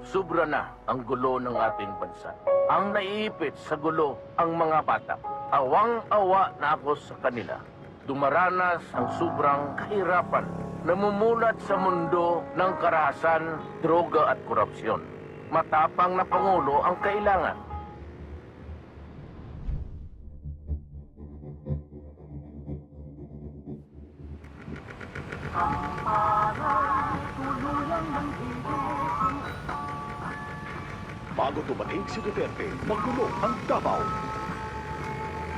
Sobra na ang gulo ng ating bansa. Ang naiipit sa gulo ang mga bata. Awang-awa na ako sa kanila. Dumaranas ang sobrang kahirapan. Namumulat sa mundo ng karahasan, droga at korupsyon. Matapang na Pangulo ang kailangan. Bago dumating si Duterte, magulo ang Davao.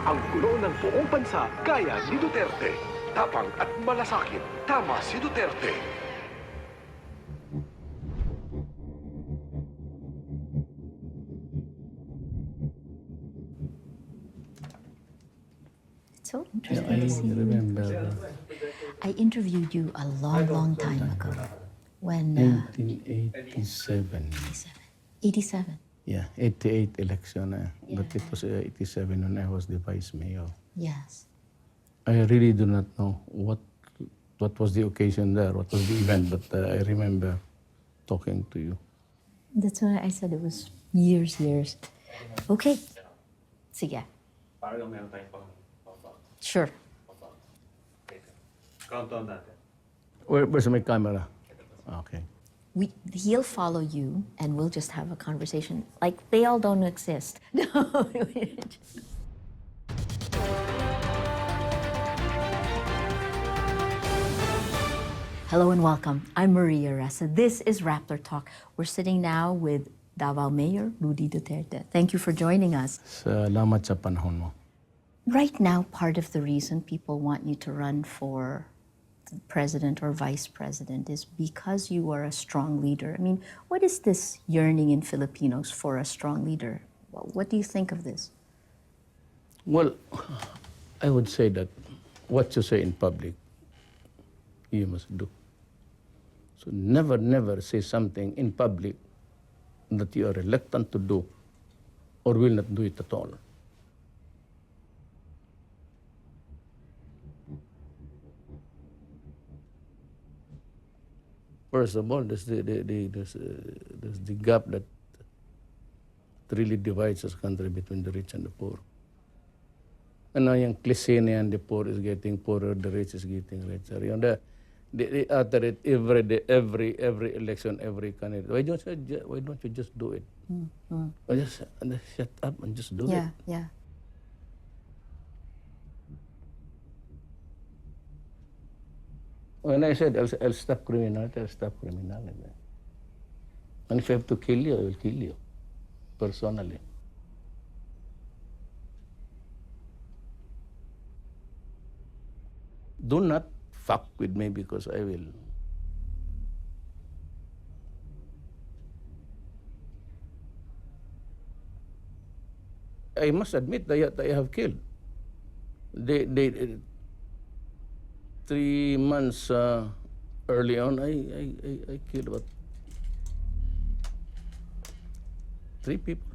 Ang gulo ng buong bansa, kaya ni Duterte. Tapang at malasakit, tama si Duterte. So interesting to see. remember I interviewed you a long time ago when 1987. 87. Yeah, 88 election. But it was 87 when I was the vice mayor. Yes. I really do not know what was the occasion there, what was the event, but I remember talking to you. That's why I said it was years. Okay. Sige. Parang meron tayong pang Sure. countdown natin. Where's my camera? Okay. He'll follow you and we'll just have a conversation like they all don't exist. No. Hello and welcome. I'm Maria Ressa. This is Rappler Talk. We're sitting now with Davao Mayor Rodrigo Duterte. Thank you for joining us. Salamat sa panahon mo. Right now, part of the reason people want you to run for president or vice president is because you are a strong leader. I mean, what is this yearning in Filipinos for a strong leader? What do you think of this? Well, I would say that what you say in public, you must do. So never say something in public that you are reluctant to do or will not do it at all. First of all, there's the gap that really divides this country between the rich and the poor. Ano yung cliché na yan, the poor is getting poorer, the rich is getting richer. Yung they utter it every day, every election, every candidate. Why don't you just do it? Or just shut up and just do it. Yeah. When I said I'll stop criminality, I'll stop criminality. And if I have to kill you, I will kill you, personally. Do not fuck with me because I will. I must admit that I have killed. They 3 months early on, I killed about 3 people.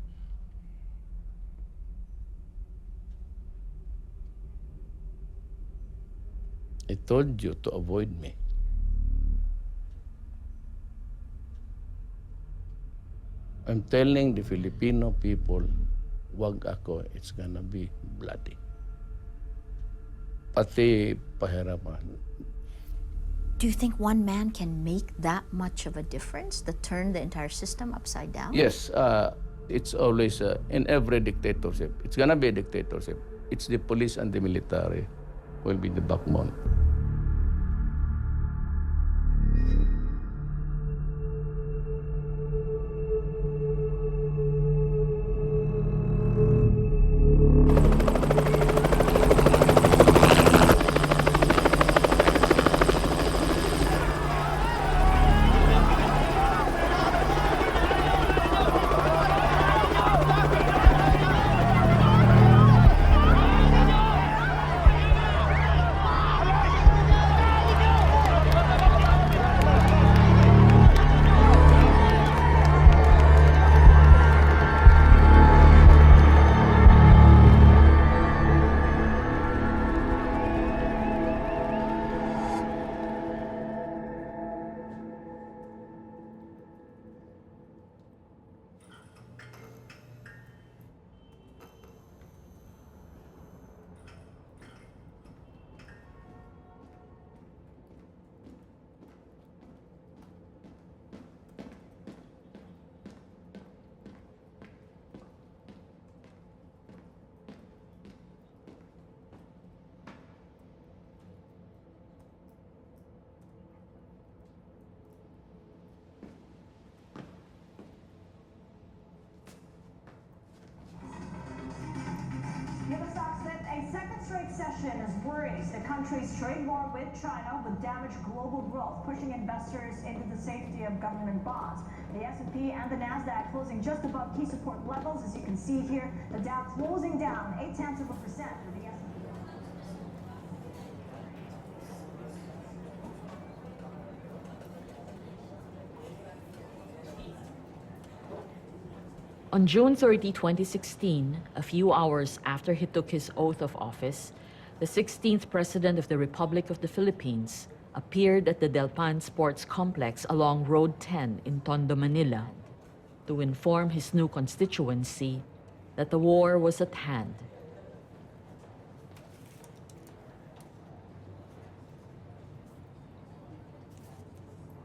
I told you to avoid me. I'm telling the Filipino people, wag ako, it's gonna be bloody. Pati pahirapan. Do you think one man can make that much of a difference to turn the entire system upside down? Yes, it's always in every dictatorship. It's gonna be a dictatorship. It's the police and the military will be the backbone. recession as worries the country's trade war with China would damage global growth, pushing investors into the safety of government bonds. The S&P and the Nasdaq closing just above key support levels, as you can see here. The Dow closing down 0.8%, with the S&P. On June 30, 2016, a few hours after he took his oath of office, the 16th President of the Republic of the Philippines appeared at the Delpan Sports Complex along Road 10 in Tondo, Manila, to inform his new constituency that the war was at hand.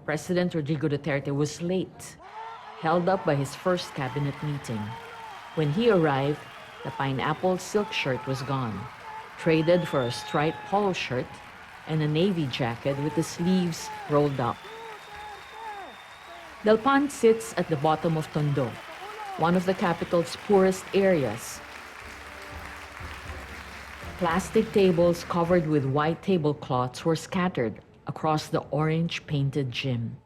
President Rodrigo Duterte was late, held up by his first cabinet meeting. When he arrived, the pineapple silk shirt was gone, traded for a striped polo shirt and a navy jacket with the sleeves rolled up. Delpan sits at the bottom of Tondo, one of the capital's poorest areas. Plastic tables covered with white tablecloths were scattered across the orange-painted gym.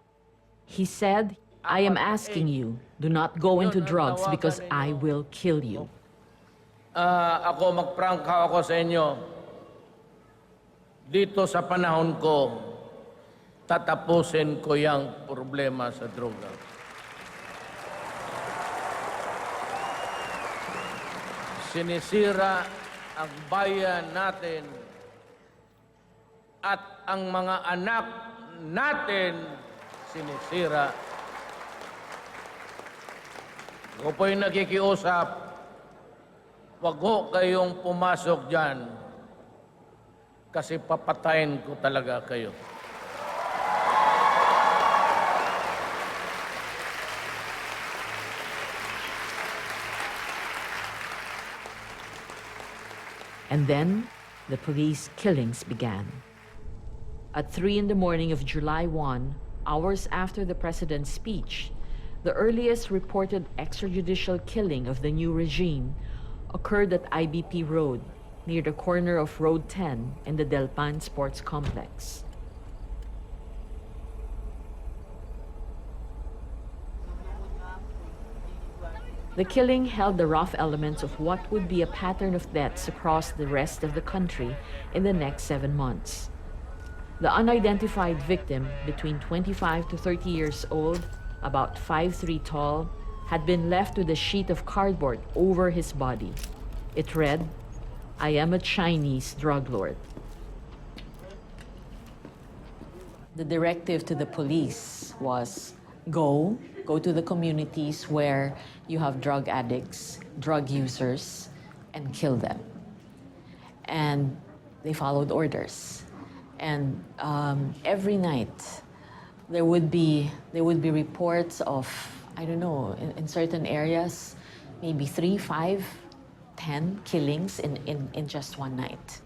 He said, "I am asking you, do not go into drugs because I will kill you." Ako magprangka ako sa inyo. Dito sa panahon ko, tatapusin ko yung problema sa droga. Sinisira ang bayan natin at ang mga anak natin sinisira. Ako po'y nakikiusap, wag ho kayong pumasok dyan kasi papatayin ko talaga kayo. And then, the police killings began. At 3 in the morning of July 1, hours after the president's speech, the earliest reported extrajudicial killing of the new regime occurred at IBP Road, near the corner of Road 10 and the Delpan Sports Complex. The killing held the rough elements of what would be a pattern of deaths across the rest of the country in the next 7 months. The unidentified victim, between 25 to 30 years old, about 5'3" tall, had been left with a sheet of cardboard over his body. It read, "I am a Chinese drug lord." The directive to the police was go to the communities where you have drug addicts, drug users, and kill them. And they followed orders. And every night, there would be reports of, I don't know, in certain areas, maybe 3, 5, 10 killings in just one night.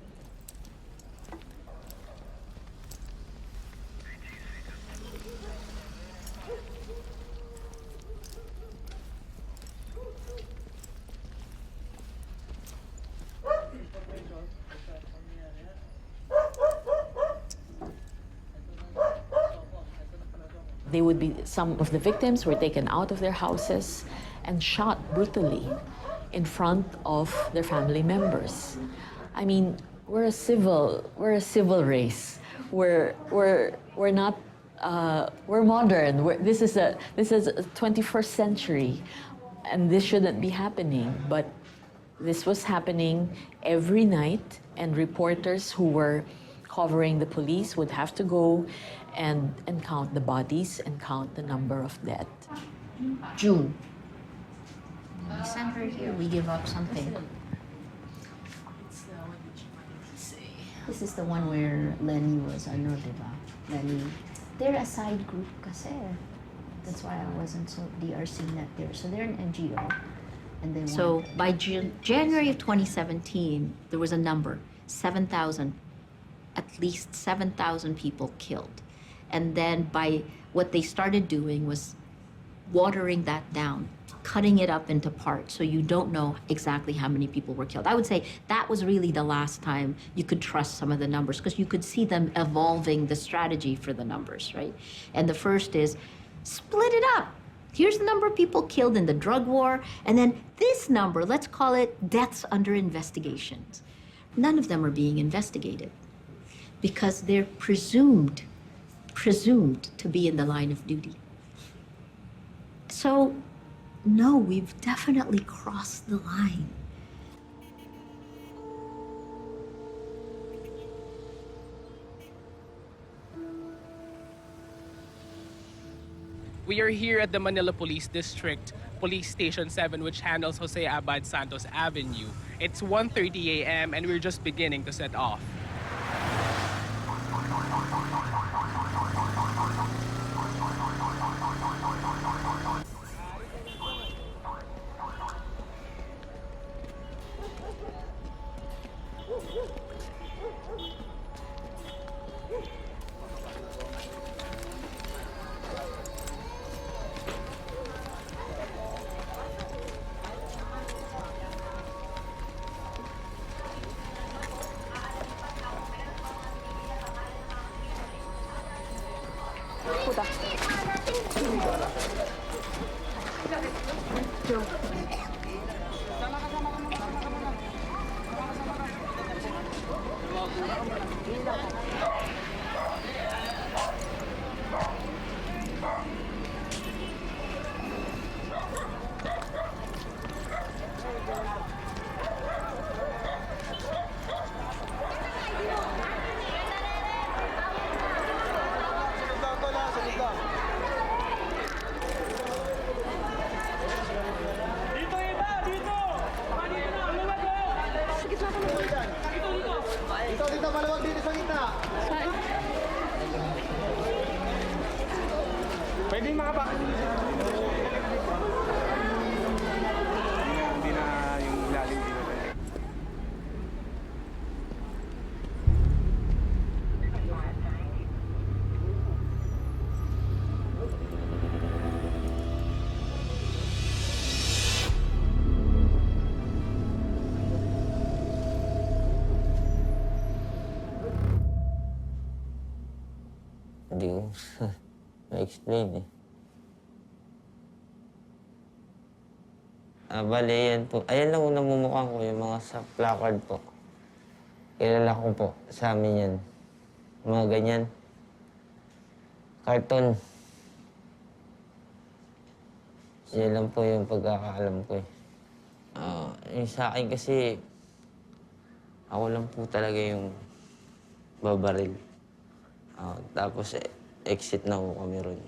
Some of the victims were taken out of their houses and shot brutally in front of their family members. I mean, we're a civil race. We're not we're modern. This is a 21st century, and this shouldn't be happening. But this was happening every night, and reporters who were covering the police would have to go and count the bodies and count the number of dead. June. December here, we give up something. This is the one where Lenny was, diba? Lenny. They're a side group kasi. That's why I wasn't so DRC not there. So they're an NGO. And they So by January of 2017, there was a number, 7,000, at least 7,000 people killed. And then by what they started doing was watering that down, cutting it up into parts so you don't know exactly how many people were killed. I would say that was really the last time you could trust some of the numbers because you could see them evolving the strategy for the numbers, right? And the first is split it up. Here's the number of people killed in the drug war, and then this number, let's call it deaths under investigations. None of them are being investigated because they're presumed to be in the line of duty. So, no, we've definitely crossed the line. We are here at the Manila Police District, Police Station 7, which handles Jose Abad Santos Avenue. It's 1:30 a.m. and we're just beginning to set off. Hindi ko ma-explain eh. Bale, yan po. Ayan lang unang mumukhaan ko, yung mga sa placard po. Kilala ko po sa amin yan. Mga ganyan. Cartoon. Yan lang po yung pagkakaalam ko eh. Yung sa akin kasi, ako lang po talaga yung babaril. Tapos exit na po kami ron.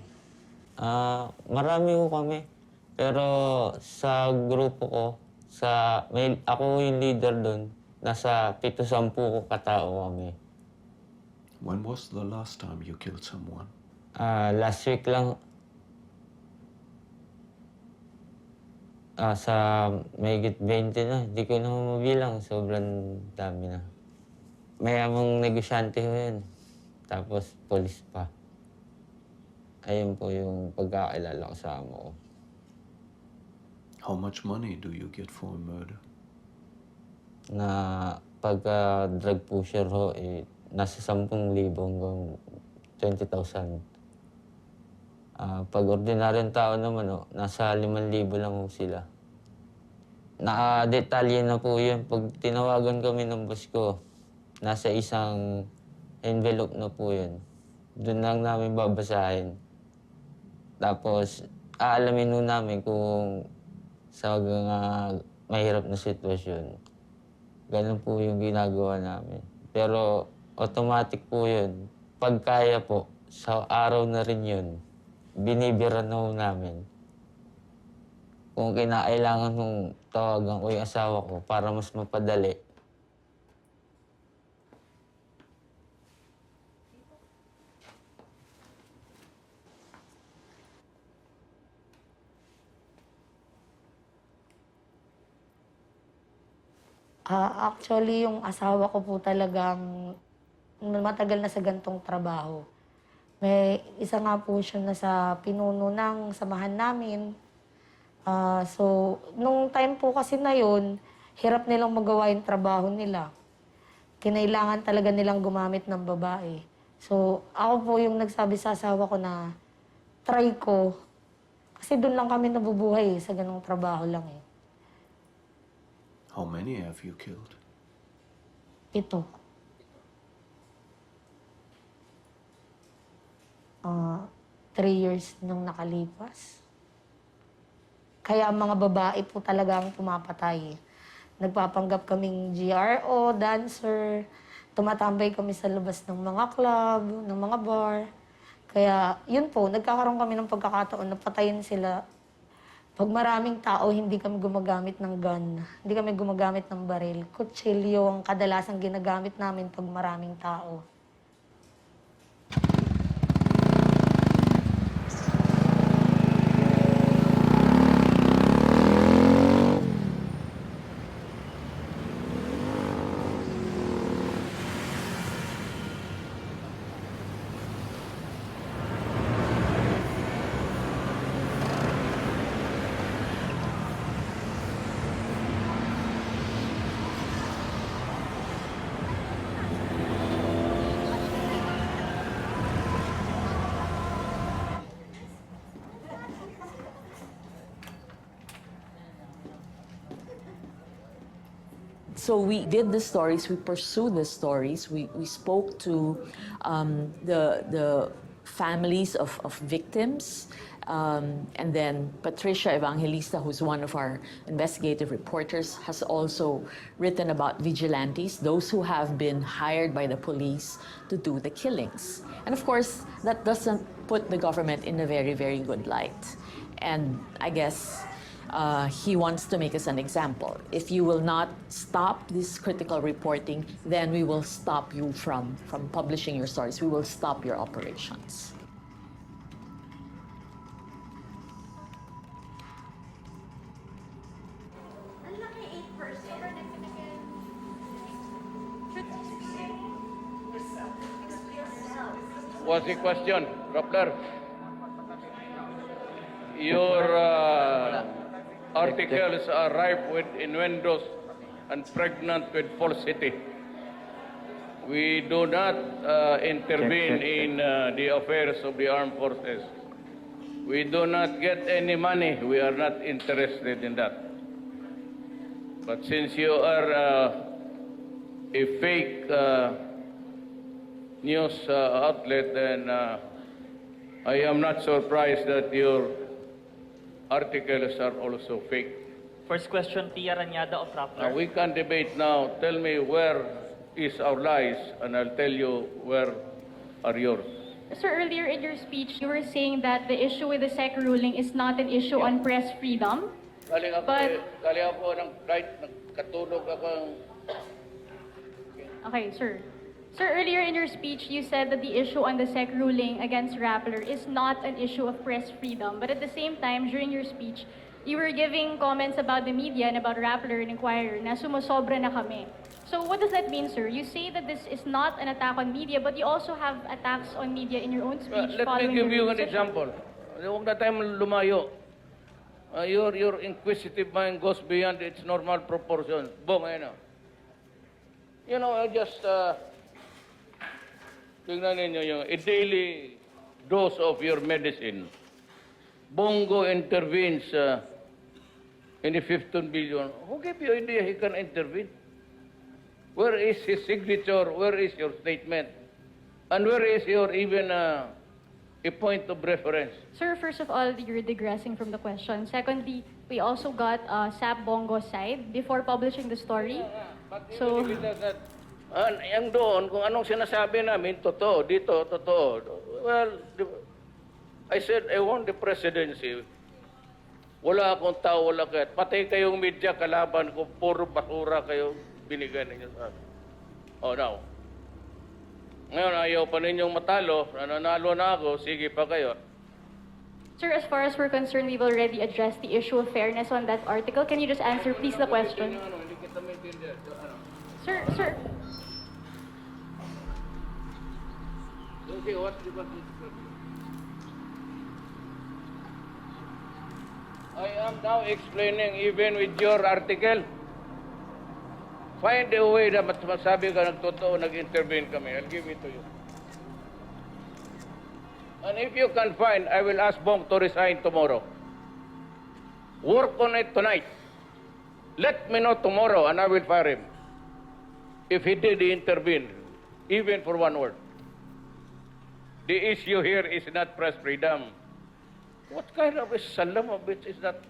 Marami po kami. Pero sa grupo ko, ako yung leader doon, nasa 7-10 ko katao kami. When was the last time you killed someone? Last week lang, sa mahigit 20 na, hindi ko na mabilang, sobrang dami na. Mayamang negosyante ko yun, tapos polis pa. Ayun po yung pagkakilala ko sa amo ko. How much money do you get for a murder? Na pagka drug pusher ho, nasa 10,000 hanggang 20,000. Pag ordinaryong tao naman, nasa 5,000 lang ho sila. Nakadetalye na po yun. Pag tinawagan kami ng boss ko, nasa isang envelope na po yun. Doon lang namin babasahin. Tapos, aalamin ho namin kung sa mga mahirap na sitwasyon. Ganun po yung ginagawa namin. Pero automatic po yun. Pag kaya po, sa araw na rin yun, binibira na ho namin. Kung kinakailangan nung tawagan ko yung asawa ko para mas mapadali. Actually, yung asawa ko po talagang matagal na sa gantong trabaho. May isa nga po siya na sa pinuno ng samahan namin. So, nung time po kasi na yun, hirap nilang magawa yung trabaho nila. Kinailangan talaga nilang gumamit ng babae. So, ako po yung nagsabi sa asawa ko na try ko. Kasi doon lang kami nabubuhay sa ganong trabaho lang eh. How many have you killed? 7. 3 years nung nakalipas. Kaya ang mga babae po talaga ang pumapatay. Nagpapanggap kaming GRO, dancer, tumatambay kami sa labas ng mga club, ng mga bar. Kaya yun po, nagkakaroon kami ng pagkakataon na patayin sila. Pag maraming tao, hindi kami gumagamit ng gun. Hindi kami gumagamit ng baril. Kutsilyo ang kadalasang ginagamit namin pag maraming tao. So we did the stories, we pursued the stories, we spoke to the families of victims, and then Patricia Evangelista, who's one of our investigative reporters, has also written about vigilantes, those who have been hired by the police to do the killings. And of course, that doesn't put the government in a very, very good light. And I guess he wants to make us an example. If you will not stop this critical reporting, then we will stop you from publishing your stories. We will stop your operations. What's the question, Rappler? Your articles are ripe with innuendos and pregnant with falsity. We do not intervene in the affairs of the armed forces. We do not get any money. We are not interested in that. But since you are a fake news outlet, then I am not surprised that your articles are also fake. First question, Tia Ranyada of Rappler. We can debate now. Tell me where is our lies, and I'll tell you where are yours. Sir, earlier in your speech, you were saying that the issue with the SEC ruling is not an issue on press freedom. Galing ako ng flight, nagkatulog ako. Okay, sir. Sir, earlier in your speech, you said that the issue on the SEC ruling against Rappler is not an issue of press freedom. But at the same time, during your speech, you were giving comments about the media and about Rappler and Inquirer na sumusobra na kami. So what does that mean, sir? You say that this is not an attack on media, but you also have attacks on media in your own speech. Let me give you an example. Huwag na tayo lumayo. Your inquisitive mind goes beyond its normal proportions. Bong, ayun. You know, I just... tingnan ninyo yung a daily dose of your medicine. Bongo intervenes in the 15 billion. Who gave you idea he can intervene? Where is his signature? Where is your statement? And where is your even a point of reference? Sir, first of all, you're digressing from the question. Secondly, we also got SAP Bongo's side before publishing the story. So... Yang doon, kung anong sinasabi namin, totoo, dito, totoo. Well, I said, I want the presidency. Wala akong tao, wala kayo. Pati kayong media, kalaban ko, puro basura kayo, binigay ninyo sa akin. Oh, now. Ngayon, ayaw pa ninyong matalo, nanalo na ako, sige pa kayo. Sir, as far as we're concerned, we've already addressed the issue of fairness on that article. Can you just answer, please, the question? Hindi kita maintindihan. Sir. Okay, what is the I am now explaining even with your article. Find a way na masabi ka nagtotoo, nag-intervene kami. I'll give it to you. And if you can find, I will ask Bong to resign tomorrow. Work on it tonight. Let me know tomorrow and I will fire him. If he did intervene, even for one word. The issue here is not press freedom. What kind of a salam of it is that?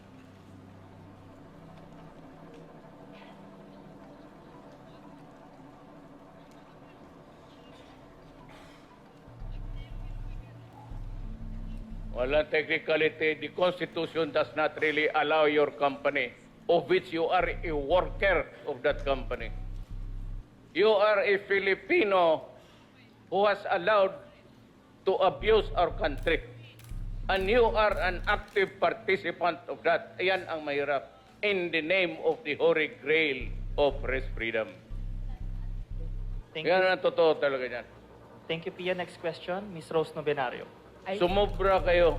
Wala technicality. The Constitution does not really allow your company, of which you are a worker of that company. You are a Filipino who has allowed to abuse our country. And you are an active participant of that. Ayan ang mahirap. In the name of the Holy Grail of press freedom. Thank Yan you. ang totoo talaga yan. Thank you, Pia. Next question, Ms. Rose Novenario. Sumobra kayo.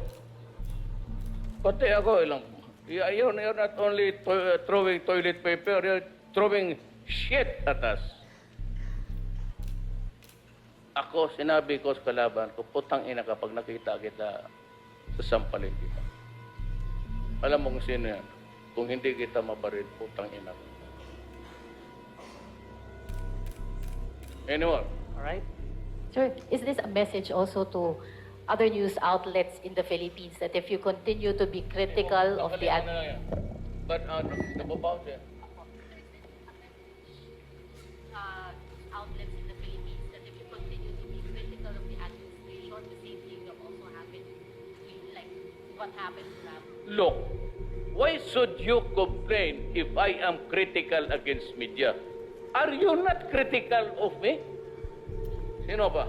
Pati ako ilang. You're not only throwing toilet paper, you're throwing shit at us. Ako, sinabi ko sa kalaban ko, putang ina kapag nakita kita, sasampalin kita. Alam mo kung sino yan? Kung hindi kita mabaril, putang ina. Anyone? All right. Sir, is this a message also to other news outlets in the Philippines that if you continue to be critical of the... But nababaw siya. outlets in the Philippines that if you continue to be critical of the administration, the same thing will also happen to you, like what happened to Rappler. Look, why should you complain if I am critical against media? Are you not critical of me? Sino ba?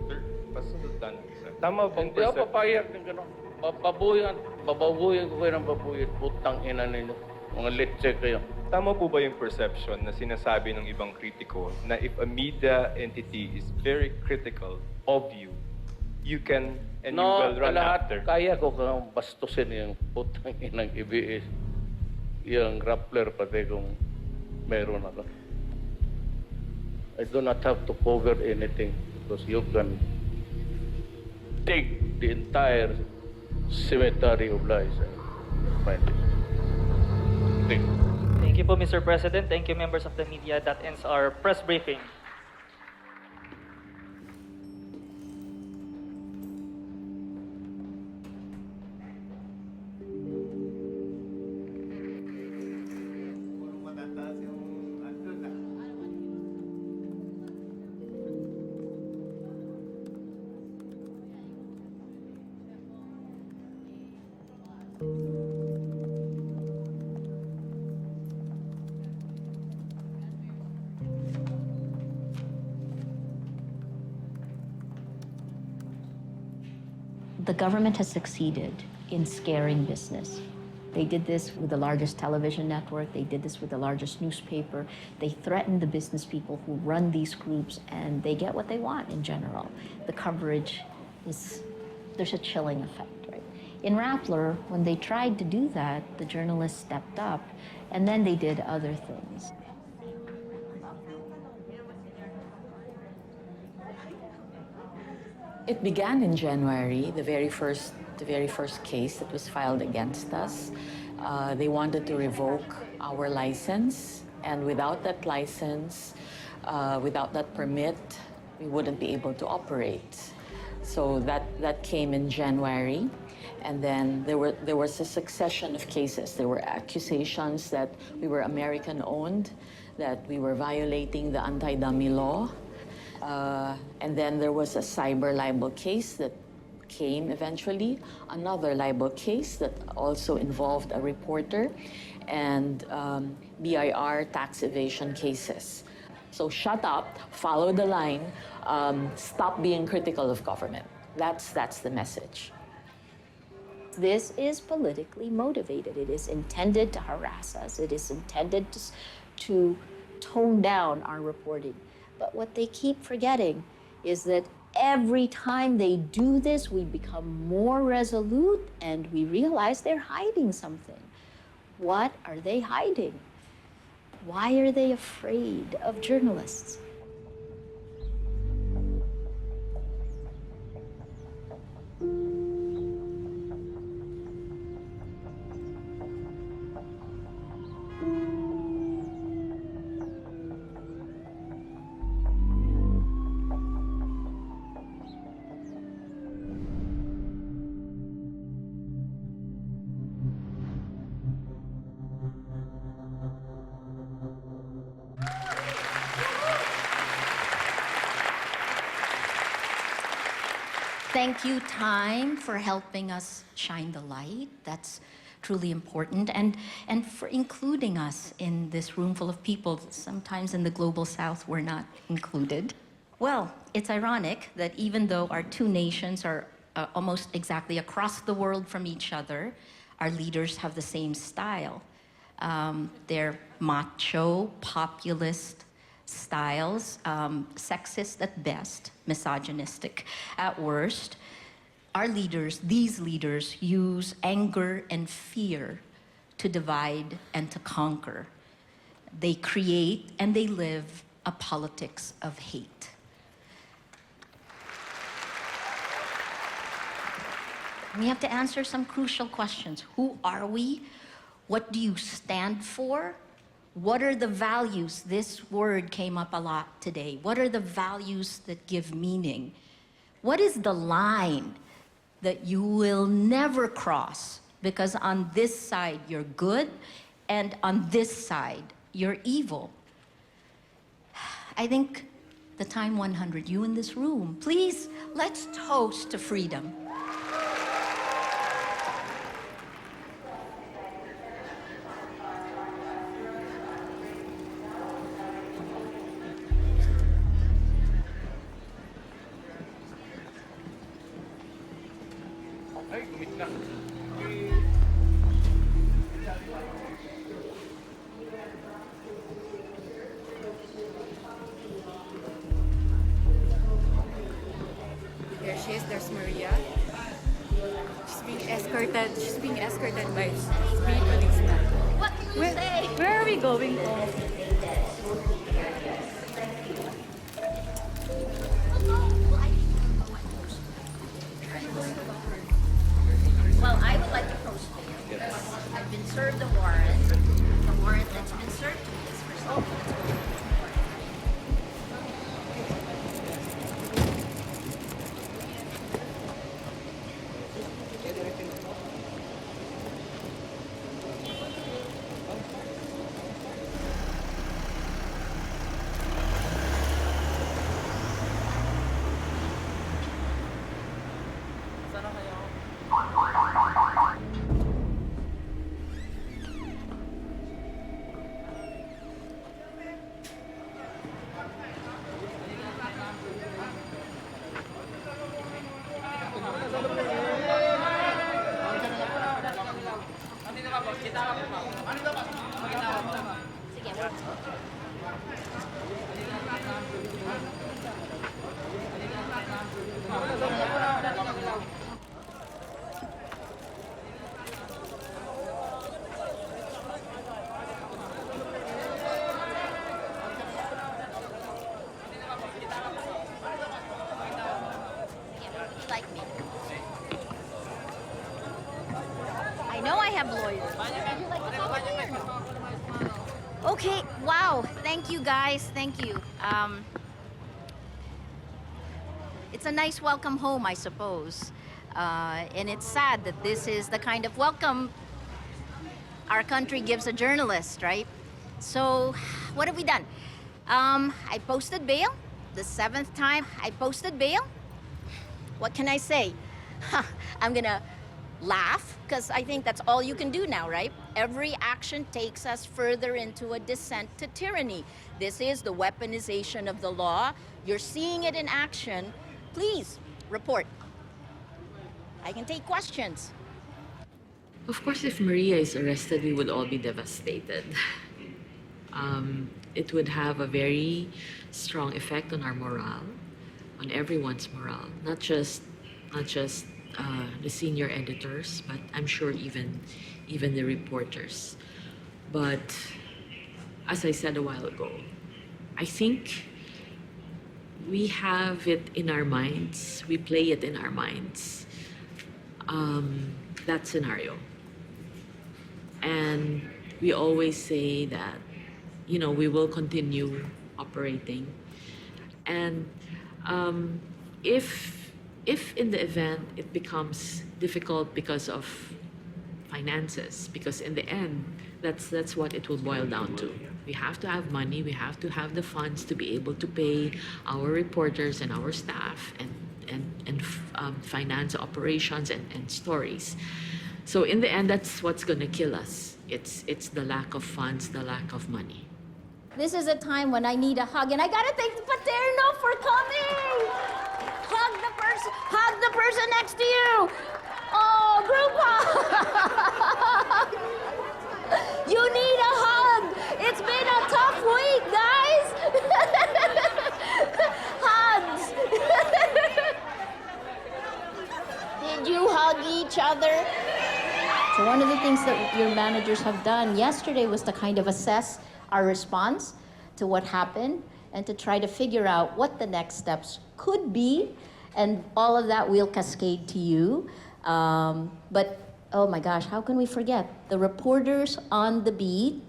Sir, pasunod lang, sir. Tama bang Hindi ako papayag ng gano'n. Bababuyan ko kayo ng babuyan. Putang ina ninyo. Mga letse kayo. Tama po ba yung perception na sinasabi ng ibang kritiko na if a media entity is very critical of you, you can and you will run after? Kaya ko kang bastusin yung putang inang IBS. Yung Rappler pati kung meron ako. I do not have to cover anything because you can take the entire cemetery of lies and find it. Thank you. Thank you po, Mr. President. Thank you, members of the media. That ends our press briefing. The government has succeeded in scaring business. They did this with the largest television network. They did this with the largest newspaper. They threaten the business people who run these groups, and they get what they want in general. The coverage is, there's a chilling effect, right? In Rappler, when they tried to do that, the journalists stepped up, and then they did other things. It began in January, the very first case that was filed against us. They wanted to revoke our license, and without that license, without that permit, we wouldn't be able to operate. So that came in January, and then there was a succession of cases. There were accusations that we were American-owned, that we were violating the anti-dummy law. And then there was a cyber libel case that came eventually, another libel case that also involved a reporter, and BIR tax evasion cases. So shut up, follow the line, stop being critical of government. That's the message. This is politically motivated. It is intended to harass us. It is intended to tone down our reporting. But what they keep forgetting is that every time they do this, we become more resolute and we realize they're hiding something. What are they hiding? Why are they afraid of journalists? Thank you, Time, for helping us shine the light. That's truly important. And for including us in this room full of people. Sometimes in the global south, we're not included. Well, it's ironic that even though our two nations are almost exactly across the world from each other, our leaders have the same style. They're macho, populist styles, sexist at best, misogynistic at worst. Our leaders, these leaders, use anger and fear to divide and to conquer. They create and they live a politics of hate. We have to answer some crucial questions. Who are we? What do you stand for? What are the values? This word came up a lot today. What are the values that give meaning? What is the line that you will never cross? Because on this side, you're good, and on this side, you're evil. I think the Time 100, you in this room, please, let's toast to freedom. There she is, there's Maria. She's being escorted by three policemen. What can you say? Where are we going to? Well, I would like to post bail. I've been served a warrant. The warrant that's been served to me is for self-defense. I know I have lawyers. Okay, wow. Thank you, guys. Thank you. It's a nice welcome home, I suppose. And it's sad that this is the kind of welcome our country gives a journalist, right? So, what have we done? I posted bail. The 7th time I posted bail. What can I say? I'm gonna laugh, because I think that's all you can do now, right? Every action takes us further into a descent to tyranny. This is the weaponization of the law. You're seeing it in action. Please, report. I can take questions. Of course, if Maria is arrested, we would all be devastated. It would have a very strong effect on our morale. everyone's morale, not just the senior editors, but I'm sure even the reporters. But as I said a while ago, I think we have it in our minds, we play it in our minds, that scenario. And we always say that, we will continue operating. And if in the event it becomes difficult because of finances, because in the end, that's what it will boil down to. We have to have money, we have to have the funds to be able to pay our reporters and our staff and finance operations and stories. So in the end, that's what's going to kill us. It's the lack of funds, the lack of money. This is a time when I need a hug, and I gotta thank Paterno for coming! Hug the person next to you! Oh, group hug! You need a hug! It's been a tough week, guys! Hugs! Did you hug each other? So one of the things that your managers have done yesterday was to kind of assess our response to what happened and to try to figure out what the next steps could be. And all of that will cascade to you. But oh my gosh, how can we forget? The reporters on the beat.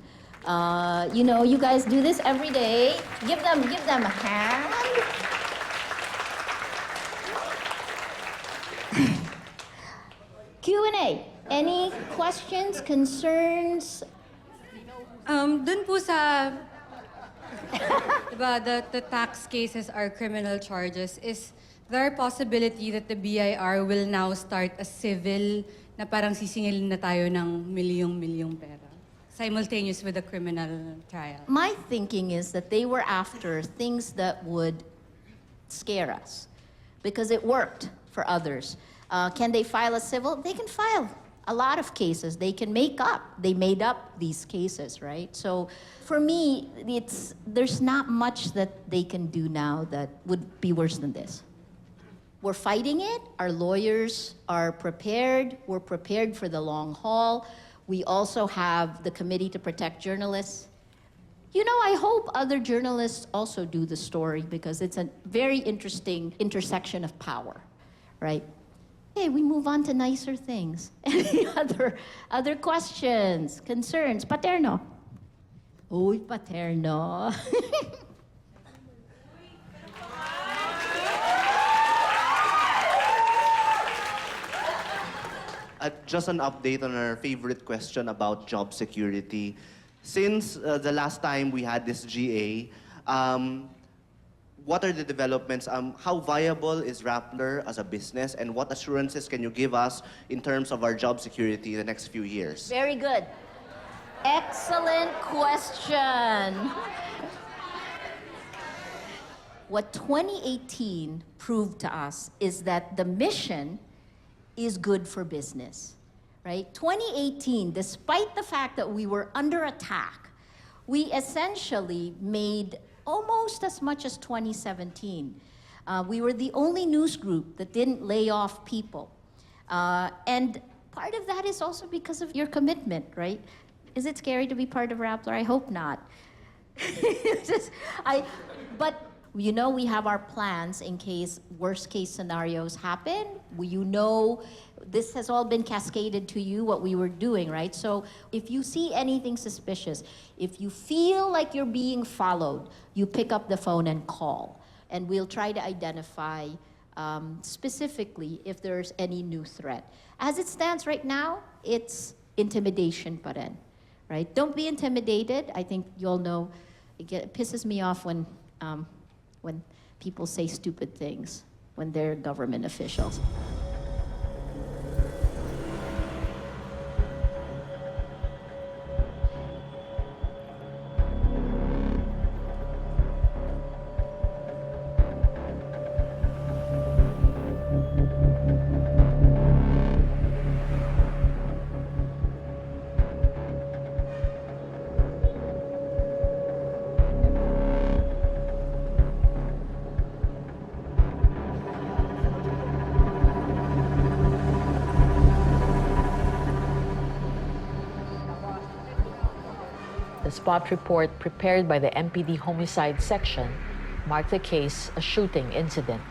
You guys do this every day. Give them a hand. Q&A. Any questions, concerns? Dun po sa, diba, the tax cases are criminal charges. Is there a possibility that the BIR will now start a civil na parang sisingilin na tayo ng milyong pera, simultaneous with the criminal trial? My thinking is that they were after things that would scare us because it worked for others. Can they file a civil? They can file a lot of cases. They made up these cases, right? So for me, there's not much that they can do now that would be worse than this. We're fighting it. Our lawyers are prepared. We're prepared for the long haul. We also have the Committee to Protect Journalists. I hope other journalists also do the story because it's a very interesting intersection of power, right? Okay, we move on to nicer things. Any other questions, concerns? Paterno. Uy, Paterno. Just an update on our favorite question about job security. Since the last time we had this GA, what are the developments? How viable is Rappler as a business, and what assurances can you give us in terms of our job security in the next few years? Very good. Excellent question. What 2018 proved to us is that the mission is good for business, right? 2018, despite the fact that we were under attack, we essentially made almost as much as 2017. We were the only news group that didn't lay off people. And part of that is also because of your commitment, right? Is it scary to be part of Rappler? I hope not. But we have our plans in case worst case scenarios happen. This has all been cascaded to you, what we were doing, right? So if you see anything suspicious, if you feel like you're being followed, you pick up the phone and call. And we'll try to identify specifically if there's any new threat. As it stands right now, it's intimidation pa rin, right? Don't be intimidated. I think you all know, it pisses me off when people say stupid things when they're government officials. spot report prepared by the MPD Homicide Section marked the case a shooting incident.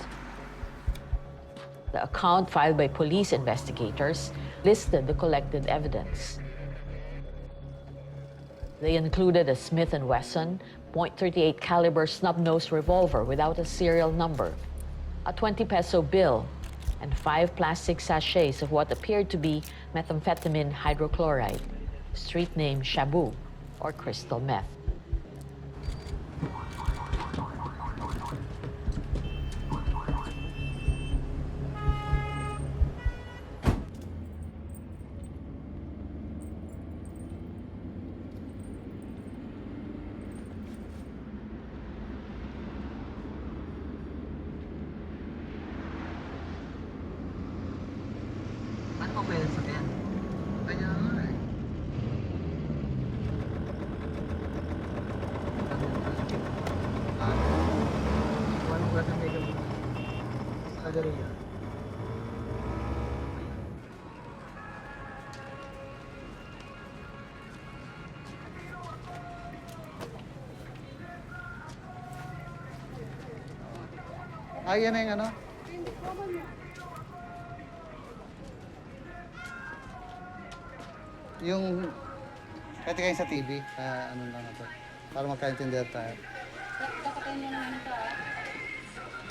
The account filed by police investigators listed the collected evidence. They included a Smith & Wesson .38 caliber snub-nosed revolver without a serial number, a 20-peso bill, and 5 plastic sachets of what appeared to be methamphetamine hydrochloride, street name shabu, or crystal meth. Ay, yan na yung ano? Yung, pwede kayo sa TV, ano lang ito, para magkaintindihan tayo. Kakatayin mo naman ito,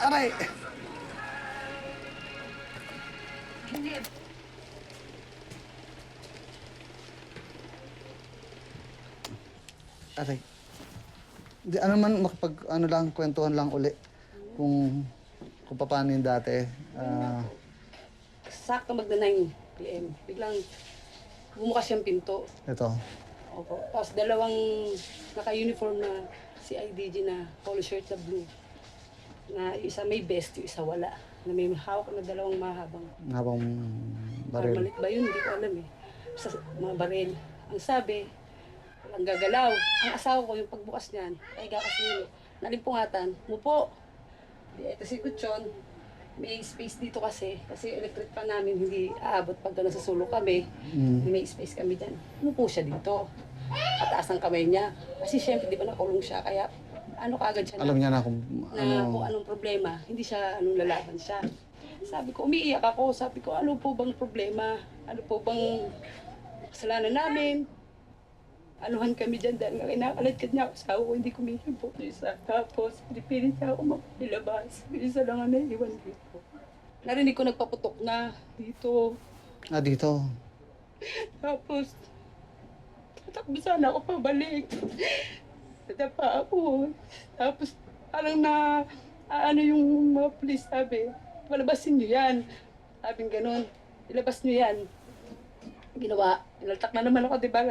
Aray! Hindi. Aray. Di, ano man, makapag, ano lang, kwentuhan lang uli. Kung paano yung dati. Sakto magda-9 p.m. Biglang bumukas yung pinto. Ito. Opo. Tapos dalawang naka-uniform na CIDG na polo shirt na blue. Na yung isa may vest, yung isa wala. Na may hawak na dalawang mahabang. Habang baril. Malit ba yun? Hindi ko alam eh. Sa mga baril. Ang sabi, walang gagalaw. Ang asawa ko, yung pagbukas niyan, ay gakas nilo. Nalimpungatan, mupo. Ito si Kuchon, may space dito kasi electric pa namin hindi aabot pag nasa sulok kami. May space kami dyan. Umupo siya dito. Pataas ang kamay niya. Kasi syempre di ba nakulong siya, kaya ano kaagad siya Alam niya na kung kung anong problema. Hindi siya lalaban siya. Sabi ko, umiiyak ako. Sabi ko, ano po bang problema? Ano po bang kasalanan namin? Anuhan kami dyan dahil kinakaladkad niya ako sa ako, hindi ko minsan po isa. Tapos, pinipilit niya ako magpilabas. Isa lang ang naiwan dito. Narinig ko nagpaputok na dito. Ah, dito? Tapos, tatakbo sana ako pabalik. Nadapa ako. Tapos, parang ano yung mga police sabi, palabasin niyo yan. Sabing ganun, ilabas niyo yan. Ginawa, inaltak na naman ako, di ba?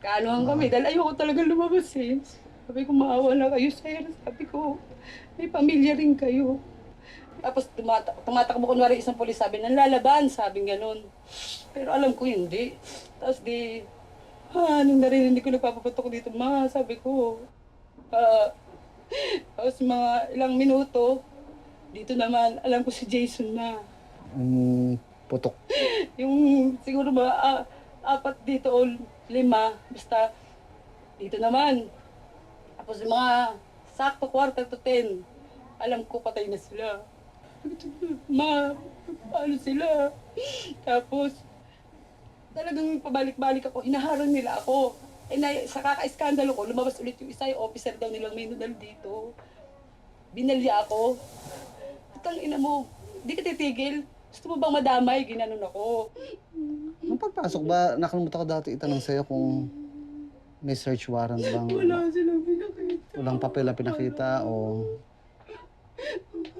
Kaanohan kami, dahil ayoko talaga lumabas eh. Sabi ko, maawa na kayo, sir. Sabi ko, may pamilya rin kayo. Tapos tumatakbo kunwari isang polis, sabi, nanlalaban, sabing ganun. Pero alam ko hindi. Tapos nung narinig ko nagpapapatok dito, sabi ko, tapos mga ilang minuto, dito naman, alam ko si Jason na. Putok. Yung siguro mga 4 dito o 5, basta dito naman. Tapos yung mga sakto 9:45, alam ko patay na sila. Ano sila? Tapos talagang pabalik-balik ako, hinaharang nila ako. Sa kaka-iskandalo ko, lumabas ulit yung isa, yung officer daw nilang may nunal dito. Binalya ako. Putang ina mo, di ka titigil. Gusto mo bang madamay? Ginanon ako. Nung pagpasok ba, nakalimutan ko dati itanong sa'yo kung may search warrant bang... Wala silang pinakita. Walang papel na pinakita o...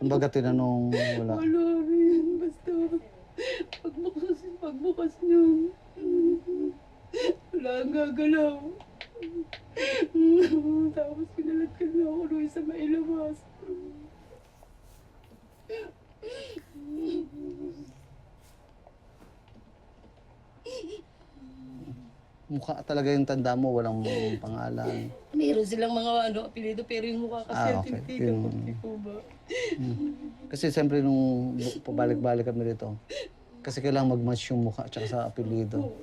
Kumbaga tinanong wala. Wala rin. Basta pagbukas niyo. Wala ang gagalaw. Tapos kinalat ka na ako doon sa mailabas. Mukha talaga yung tanda mo, walang pangalan. Meron silang mga apelido, pero yung mukha kasi okay. tinitignan ko, hindi po ba? Kasi siyempre nung pabalik-balik kami dito, kasi kailangan mag-match yung mukha at sa apelido.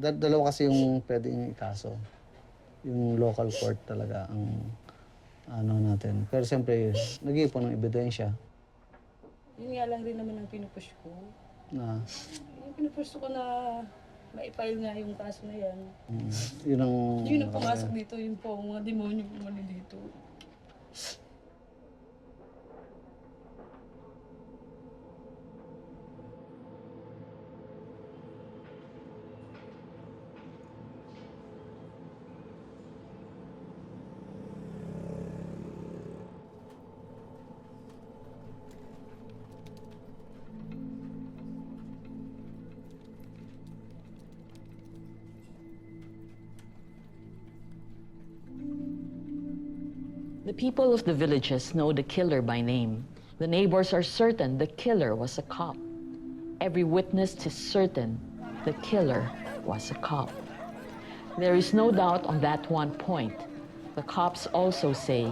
Dalawa kasi yung pwedeng ikaso. yung local court talaga ang ano natin. Pero siyempre, nag-iipon ng ebidensya Yun nga lang rin naman ang pinupush ko. na Yung pinupush ko na maipile nga yung kaso na yan. yun ang... Yun ang pumasok dito, yun po, ang mga demonyo umali dito. The people of the villages know the killer by name. The neighbors are certain the killer was a cop. Every witness is certain the killer was a cop. There is no doubt on that one point. The cops also say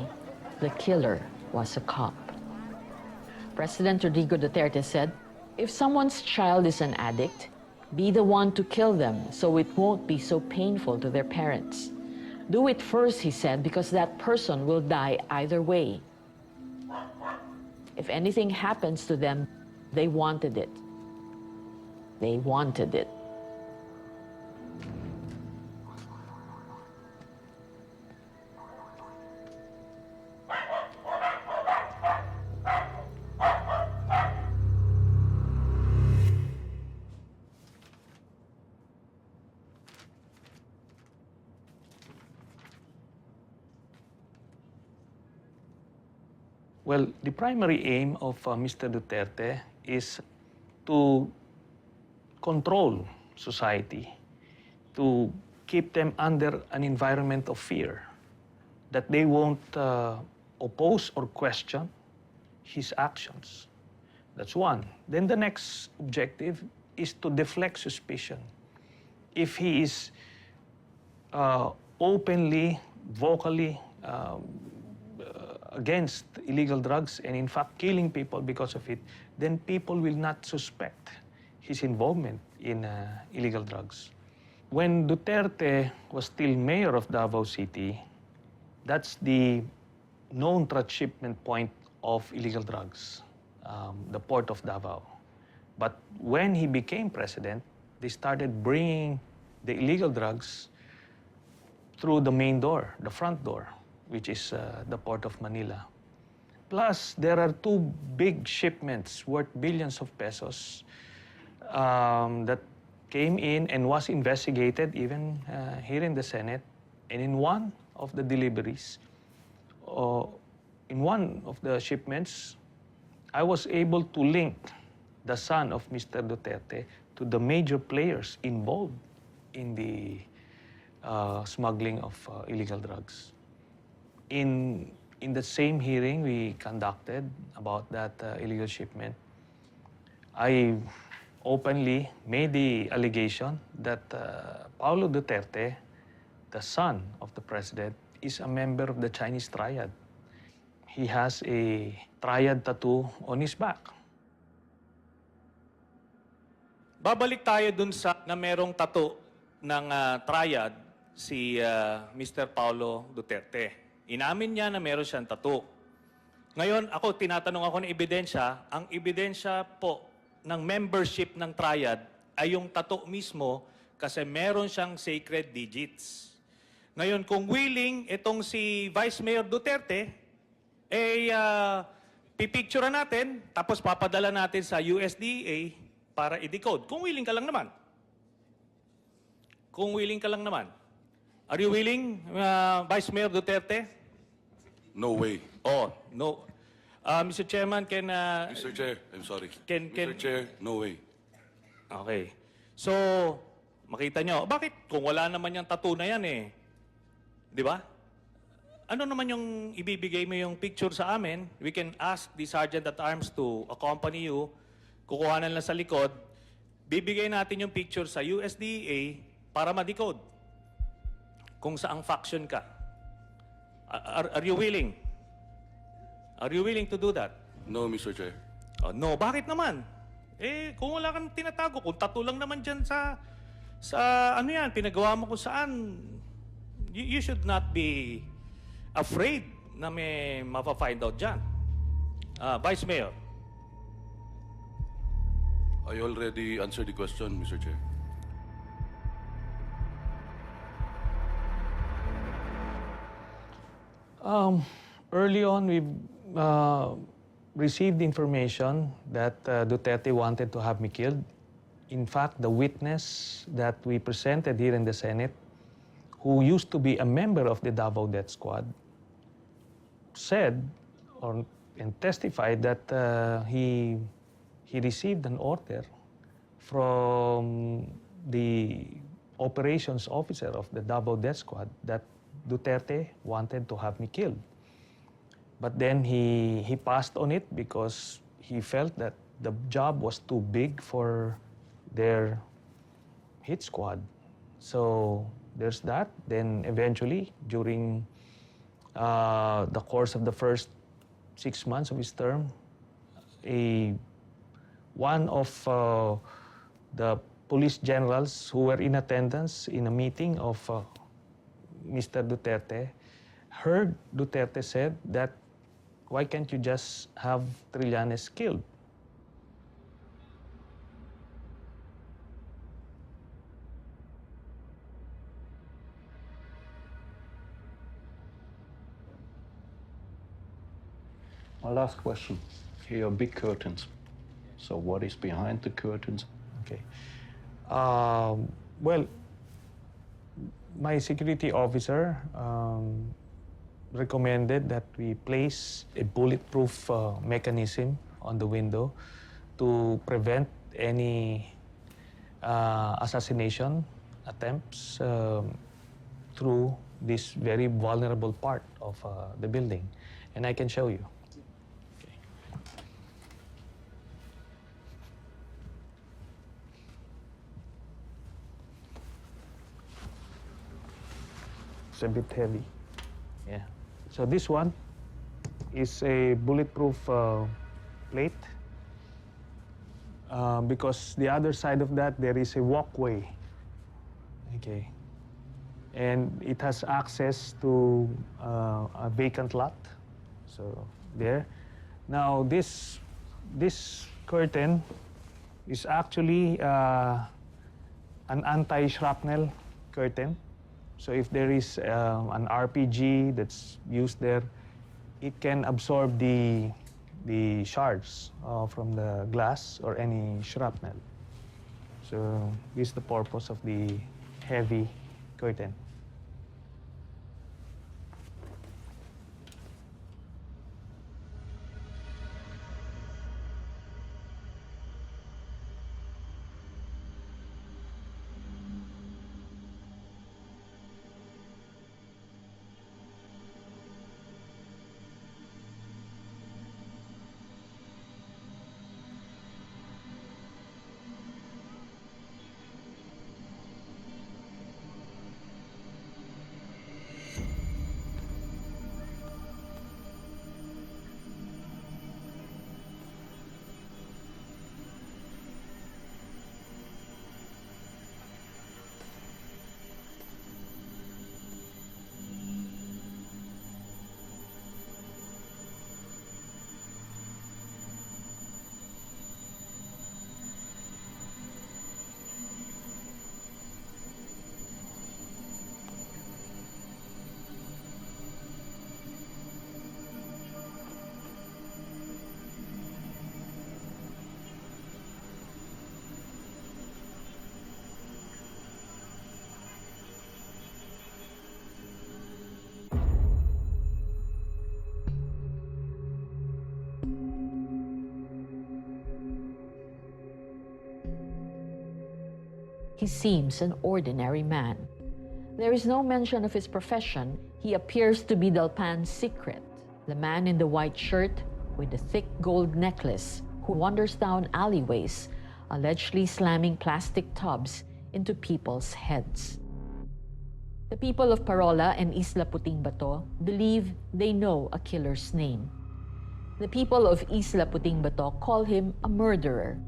the killer was a cop. President Rodrigo Duterte said, if someone's child is an addict, be the one to kill them so it won't be so painful to their parents. Do it first, he said, because that person will die either way. If anything happens to them, they wanted it. They wanted it. Well, the primary aim of Mr. Duterte is to control society, to keep them under an environment of fear, that they won't oppose or question his actions. That's one. Then the next objective is to deflect suspicion. If he is openly, vocally against illegal drugs and in fact killing people because of it, then people will not suspect his involvement in illegal drugs. When Duterte was still mayor of Davao City, that's the known transshipment point of illegal drugs, the port of Davao. But when he became president, they started bringing the illegal drugs through the main door, the front door, which is the port of Manila. Plus, there are two big shipments worth billions of pesos that came in and was investigated even here in the Senate. And in one of the deliveries, in one of the shipments, I was able to link the son of Mr. Duterte to the major players involved in the smuggling of illegal drugs. In the same hearing we conducted about that illegal shipment, I openly made the allegation that Paulo Duterte, the son of the president, is a member of the Chinese triad. He has a triad tattoo on his back. Babalik tayo dun sa na merong tattoo ng triad si Mr. Paulo Duterte. Inamin niya na meron siyang tattoo. Ngayon, tinatanong ako ng ebidensya. Ang ebidensya po ng membership ng triad ay yung tattoo mismo kasi meron siyang sacred digits. Ngayon, kung willing itong si Vice Mayor Duterte, pipicturean natin, tapos papadala natin sa USDA para i-decode. Kung willing ka lang naman. Kung willing ka lang naman. Are you willing, Vice Mayor Duterte? No way. Oh, no. Mr. Chairman, can... Mr. Chair, I'm sorry. Mr. Chair, no way. Okay. So, makita nyo, bakit kung wala naman yung tattoo na yan eh? Di ba? Ano naman yung ibibigay mo yung picture sa amin? We can ask the Sergeant at Arms to accompany you. Kukuhanan lang sa likod. Bibigay natin yung picture sa USDA para ma-decode kung saang faction ka. Are you willing? Are you willing to do that? No, Mr. Chair. No, bakit naman? Kung wala kang tinatago, kung tattoo lang naman dyan sa ano yan, pinagawa mo kung saan, you should not be afraid na may mapa-find out dyan. Vice Mayor. I already answered the question, Mr. Chair. Early on, we received information that Duterte wanted to have me killed. In fact, the witness that we presented here in the Senate, who used to be a member of the Davao Death Squad, said and testified that he received an order from the operations officer of the Davao Death Squad that Duterte wanted to have me killed. But then he passed on it because he felt that the job was too big for their hit squad. So there's that. Then eventually, during the course of the first 6 months of his term, one of the police generals who were in attendance in a meeting of Mr. Duterte heard Duterte said that, why can't you just have Trillanes killed? My last question. Here are big curtains. So what is behind the curtains? Okay. Well, my security officer recommended that we place a bulletproof mechanism on the window to prevent any assassination attempts through this very vulnerable part of the building. And I can show you. It's a bit heavy. Yeah. So this one is a bulletproof plate because the other side of that there is a walkway. Okay. And it has access to a vacant lot. So there. Now this curtain is actually an anti-shrapnel curtain. So if there is an RPG that's used there, it can absorb the shards from the glass or any shrapnel. So this is the purpose of the heavy curtain. He seems an ordinary man. There is no mention of his profession. He appears to be Delpan's secret, the man in the white shirt with the thick gold necklace who wanders down alleyways, allegedly slamming plastic tubs into people's heads. The people of Parola and Isla Puting Bato believe they know a killer's name. The people of Isla Puting Bato call him a murderer.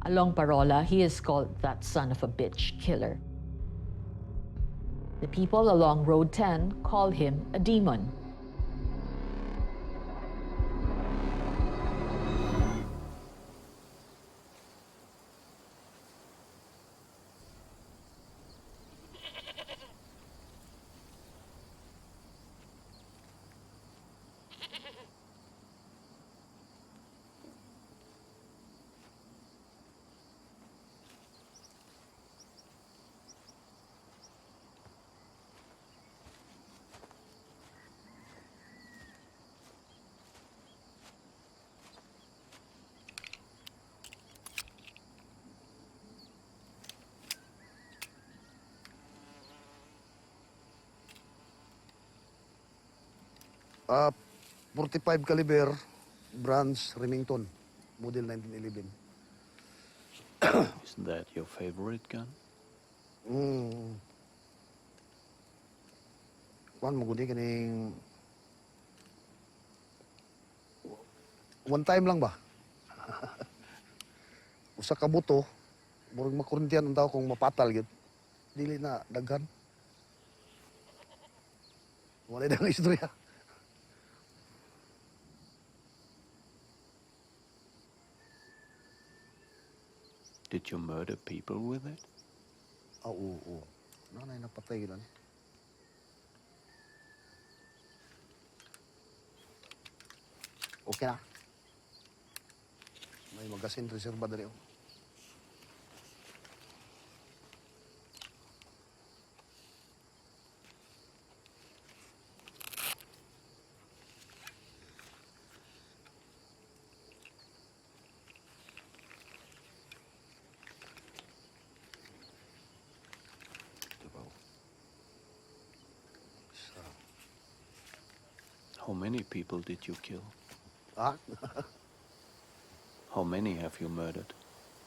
Along Parola, he is called that son of a bitch killer. The people along Road 10 call him a demon. Ah, 45 caliber, branch Remington, model 1911. Is that your favorite gun? Kuan mo gudi kining one time lang ba? Usa ka buto, murag makurentiyan ang tao kung mapatal gyud. Dili na daghan. Wala dang istorya. Did you murder people with it? Oo. Nanay napatay gyud ani. Okay na. May magasin reserva dali. How many people did you kill? Ah? How many have you murdered?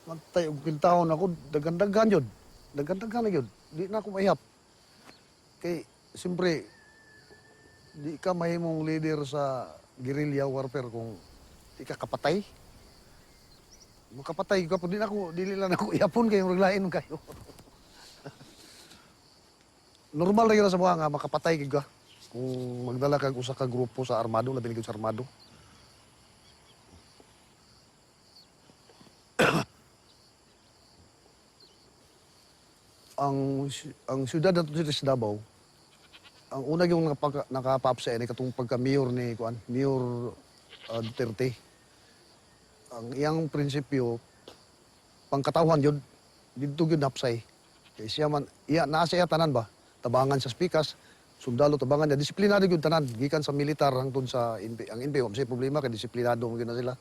Mantay og kiltahon ako daghan-daghan yun. Daghan-daghan na yun. Di na ako mahiyap. Kay siyempre di ka mahimong leader sa guerrilla warfare kung di ka kapatay. Makapatay ka po dili lang ako ihapon kay murag lain kayo. Normal ra gyud sa mga nga makapatay gid ka. Kung magdala kag usa ka grupo sa armado, labi na gyud sa armado. ang syudad nato sa Davao, ang una yung nakapapsa ni katong pagka-mayor ni Mayor Duterte. Ang iyang prinsipyo pangkatawhan yun didto gyud napsay. Kay siya man nasa iya tanan ba? Tabangan sa spikas, sundalo tabangan niya, disiplinado gyud tanan gikan sa militar hangtod sa NP. Ang NP say problema kay disiplinado gyud na sila.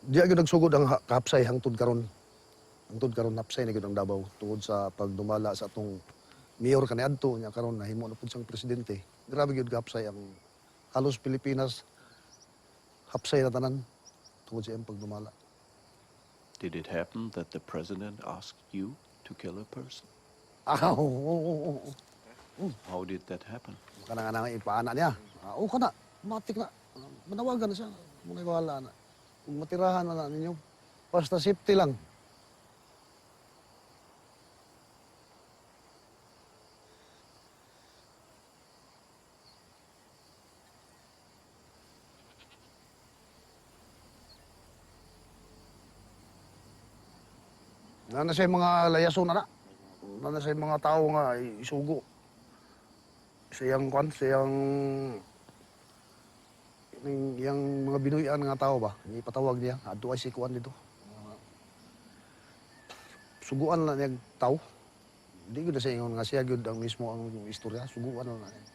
Diya gyud nagsugod ang kapsay hangtod karon. Hangtod karon napsay na gyud ang Davao tungod sa pagdumala sa atong mayor kaniadto nya karon nahimo na pud siyang presidente. Grabe gyud kapsay ang halos Pilipinas hapsay na tanan tungod sa iyang pagdumala. Did it happen that the president asked you to kill a person? Oo. How did that happen? Kana nga ipaana niya. Kana matik na. Manawagan na siya. Muna wala na. Kung matirahan na ninyo. Basta safety lang. Nana sa mga layason na. Nana sa mga tao nga isugo. Siyang yang mga binuyan nga tao ba, ipatawag niya, adto ay si kuan dito. Suguan na niya tao. Di gyud sa ingon nga siya gyud ang mismo ang istorya, suguan na niya.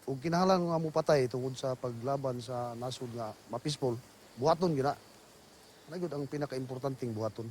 Kung kinahanglan nga mo patay tungod sa paglaban sa nasod nga mapeaceful, buhaton gyud na. Ano gyud ang pinaka-importanteng buhaton.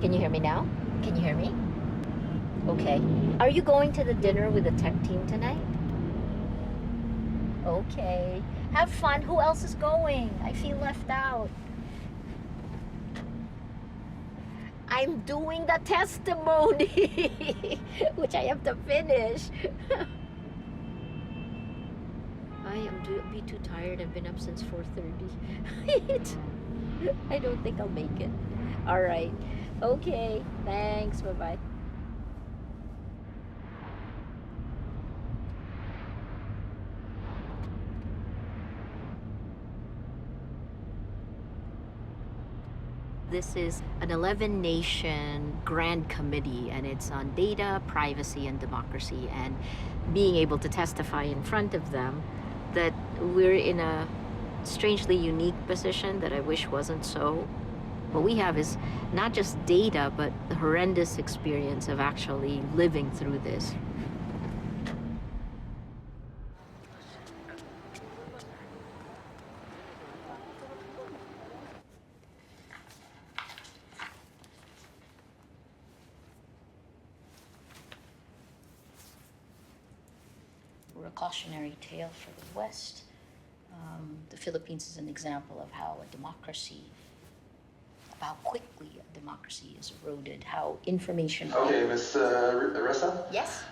Can you hear me now? Can you hear me? Okay. Are you going to the dinner with the tech team tonight? Okay. Have fun. Who else is going? I feel left out. I'm doing the testimony, which I have to finish. I am be too tired. I've been up since 4:30. I don't think I'll make it. All right. Okay. Thanks. Bye-bye. This is an 11-nation grand committee, and it's on data, privacy, and democracy. And being able to testify in front of them, that we're in a strangely unique position that I wish wasn't so. What we have is not just data, but the horrendous experience of actually living through this. We're a cautionary tale for the West. The Philippines is an example of how a democracy, how quickly a democracy is eroded, how information... Okay, Ms. Ressa? Yes?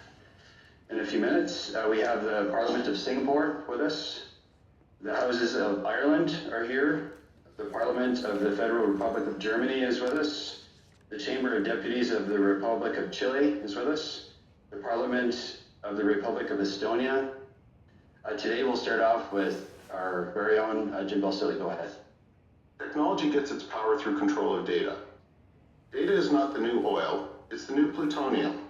In a few minutes, we have the Parliament of Singapore with us. The Houses of Ireland are here. The Parliament of the Federal Republic of Germany is with us. The Chamber of Deputies of the Republic of Chile is with us. The Parliament of the Republic of Estonia. Today we'll start off with our very own Jim Balsillie. Go ahead. Technology gets its power through control of data. Data is not the new oil, it's the new plutonium.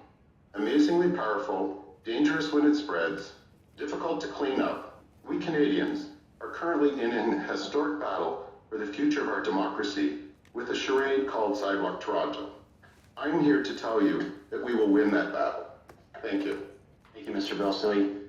Amazingly powerful, dangerous when it spreads, difficult to clean up. We Canadians are currently in an historic battle for the future of our democracy with a charade called Sidewalk Toronto. I'm here to tell you that we will win that battle. Thank you. Thank you, Mr. Balsillie.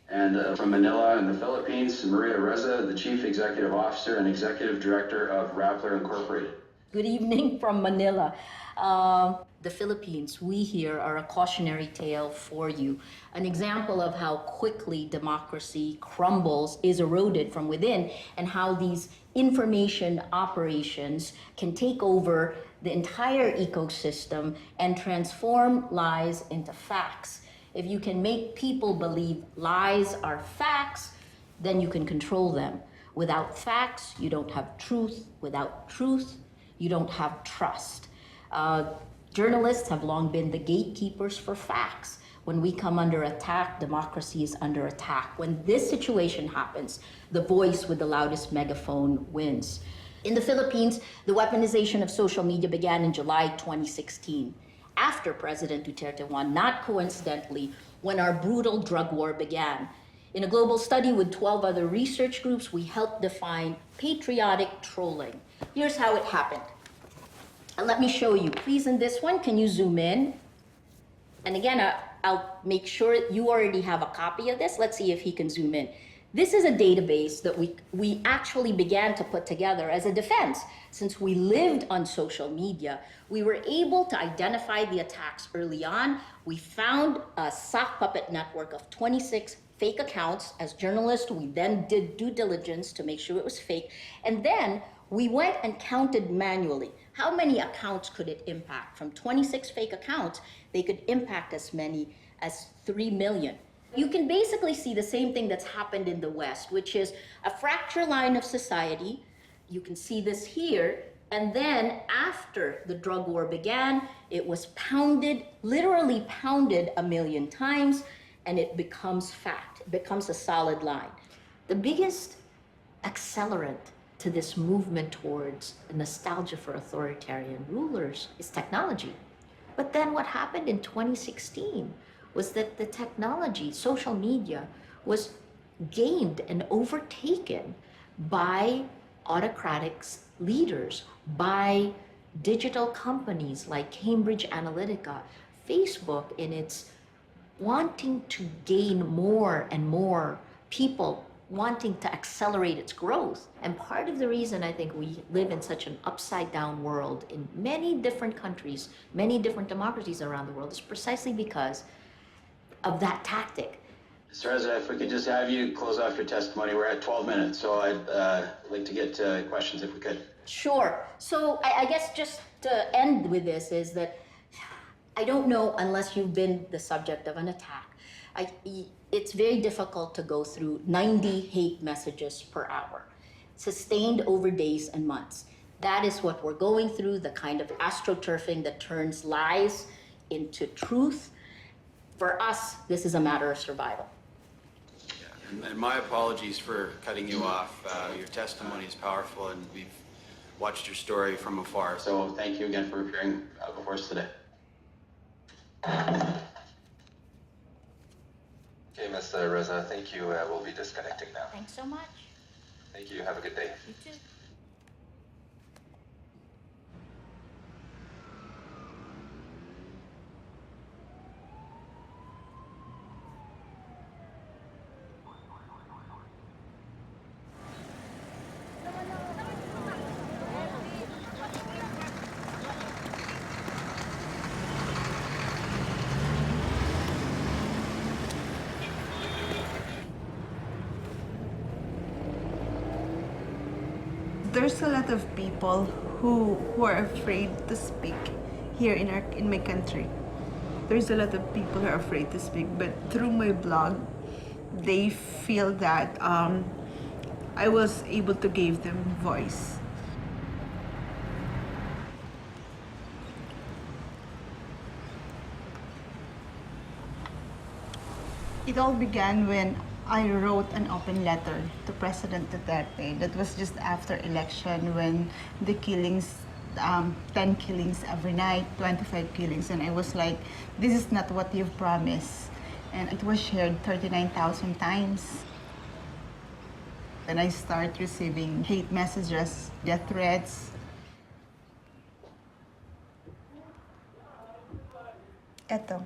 And from Manila in the Philippines, Maria Ressa, the Chief Executive Officer and Executive Director of Rappler Incorporated. Good evening from Manila. The Philippines, we here are a cautionary tale for you. An example of how quickly democracy crumbles, is eroded from within, and how these information operations can take over the entire ecosystem and transform lies into facts. If you can make people believe lies are facts, then you can control them. Without facts, you don't have truth. Without truth, you don't have trust. Journalists have long been the gatekeepers for facts. When we come under attack, democracy is under attack. When this situation happens, the voice with the loudest megaphone wins. In the Philippines, the weaponization of social media began in July 2016. After President Duterte won, not coincidentally, when our brutal drug war began. In a global study with 12 other research groups, we helped define patriotic trolling. Here's how it happened. And let me show you. Please, in this one, can you zoom in? And again, I'll make sure you already have a copy of this. Let's see if he can zoom in. This is a database that we actually began to put together as a defense. Since we lived on social media, we were able to identify the attacks early on. We found a sock puppet network of 26 fake accounts. As journalists, we then did due diligence to make sure it was fake. And then we went and counted manually. How many accounts could it impact? From 26 fake accounts, they could impact as many as 3 million. You can basically see the same thing that's happened in the West, which is a fracture line of society. You can see this here. And then after the drug war began, it was pounded, literally pounded 1 million times, and it becomes fact. It becomes a solid line. The biggest accelerant to this movement towards a nostalgia for authoritarian rulers is technology. But then what happened in 2016 was that the technology, social media, was gained and overtaken by autocratic leaders, by digital companies like Cambridge Analytica, Facebook, in its wanting to gain more and more people wanting to accelerate its growth. And part of the reason I think we live in such an upside-down world in many different countries, many different democracies around the world, is precisely because of that tactic. Mr. Ressa, if we could just have you close off your testimony. We're at 12 minutes, so I'd like to get to questions if we could. Sure. So I guess just to end with this is that I don't know, unless you've been the subject of an attack, it's very difficult to go through 90 hate messages per hour, sustained over days and months. That is what we're going through, the kind of astroturfing that turns lies into truth. For us, this is a matter of survival. And my apologies for cutting you off. Your testimony is powerful, and we've watched your story from afar. So thank you again for appearing before us today. Okay, Mr. Ressa, thank you. We'll be disconnecting now. Thanks so much. Thank you. Have a good day. You too. There's a lot of people who are afraid to speak here in my country. There's a lot of people who are afraid to speak, but through my blog, they feel that I was able to give them voice. It all began when I wrote an open letter to President Duterte. That was just after election when the killings, 10 killings every night, 25 killings, and I was like, this is not what you've promised. And it was shared 39,000 times. Then I start receiving hate messages, death threats. Eto,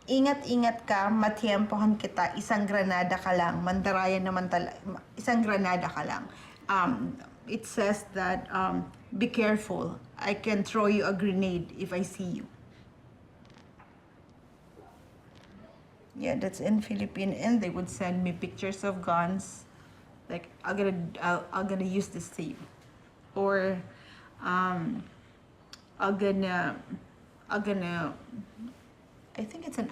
ingat-ingat ka, matiempohan kita, isang granada ka lang, mandarayan naman isang granada ka lang. It says that, be careful, I can throw you a grenade if I see you. Yeah, that's in Philippine, and they would send me pictures of guns, like, I'm gonna use this to you. Or, I'm gonna, I think it's an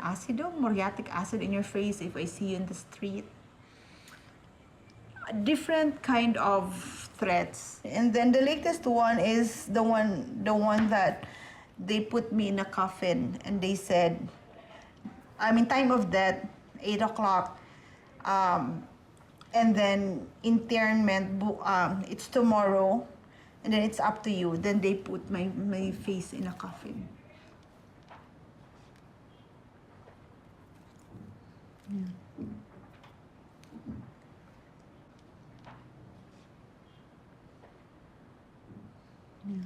muriatic acid in your face if I see you in the street. Different kind of threats. And then the latest one is the one that they put me in a coffin and they said, time of death, 8 o'clock. And then interment, it's tomorrow. And then it's up to you. Then they put my face in a coffin. Yeah. Yeah.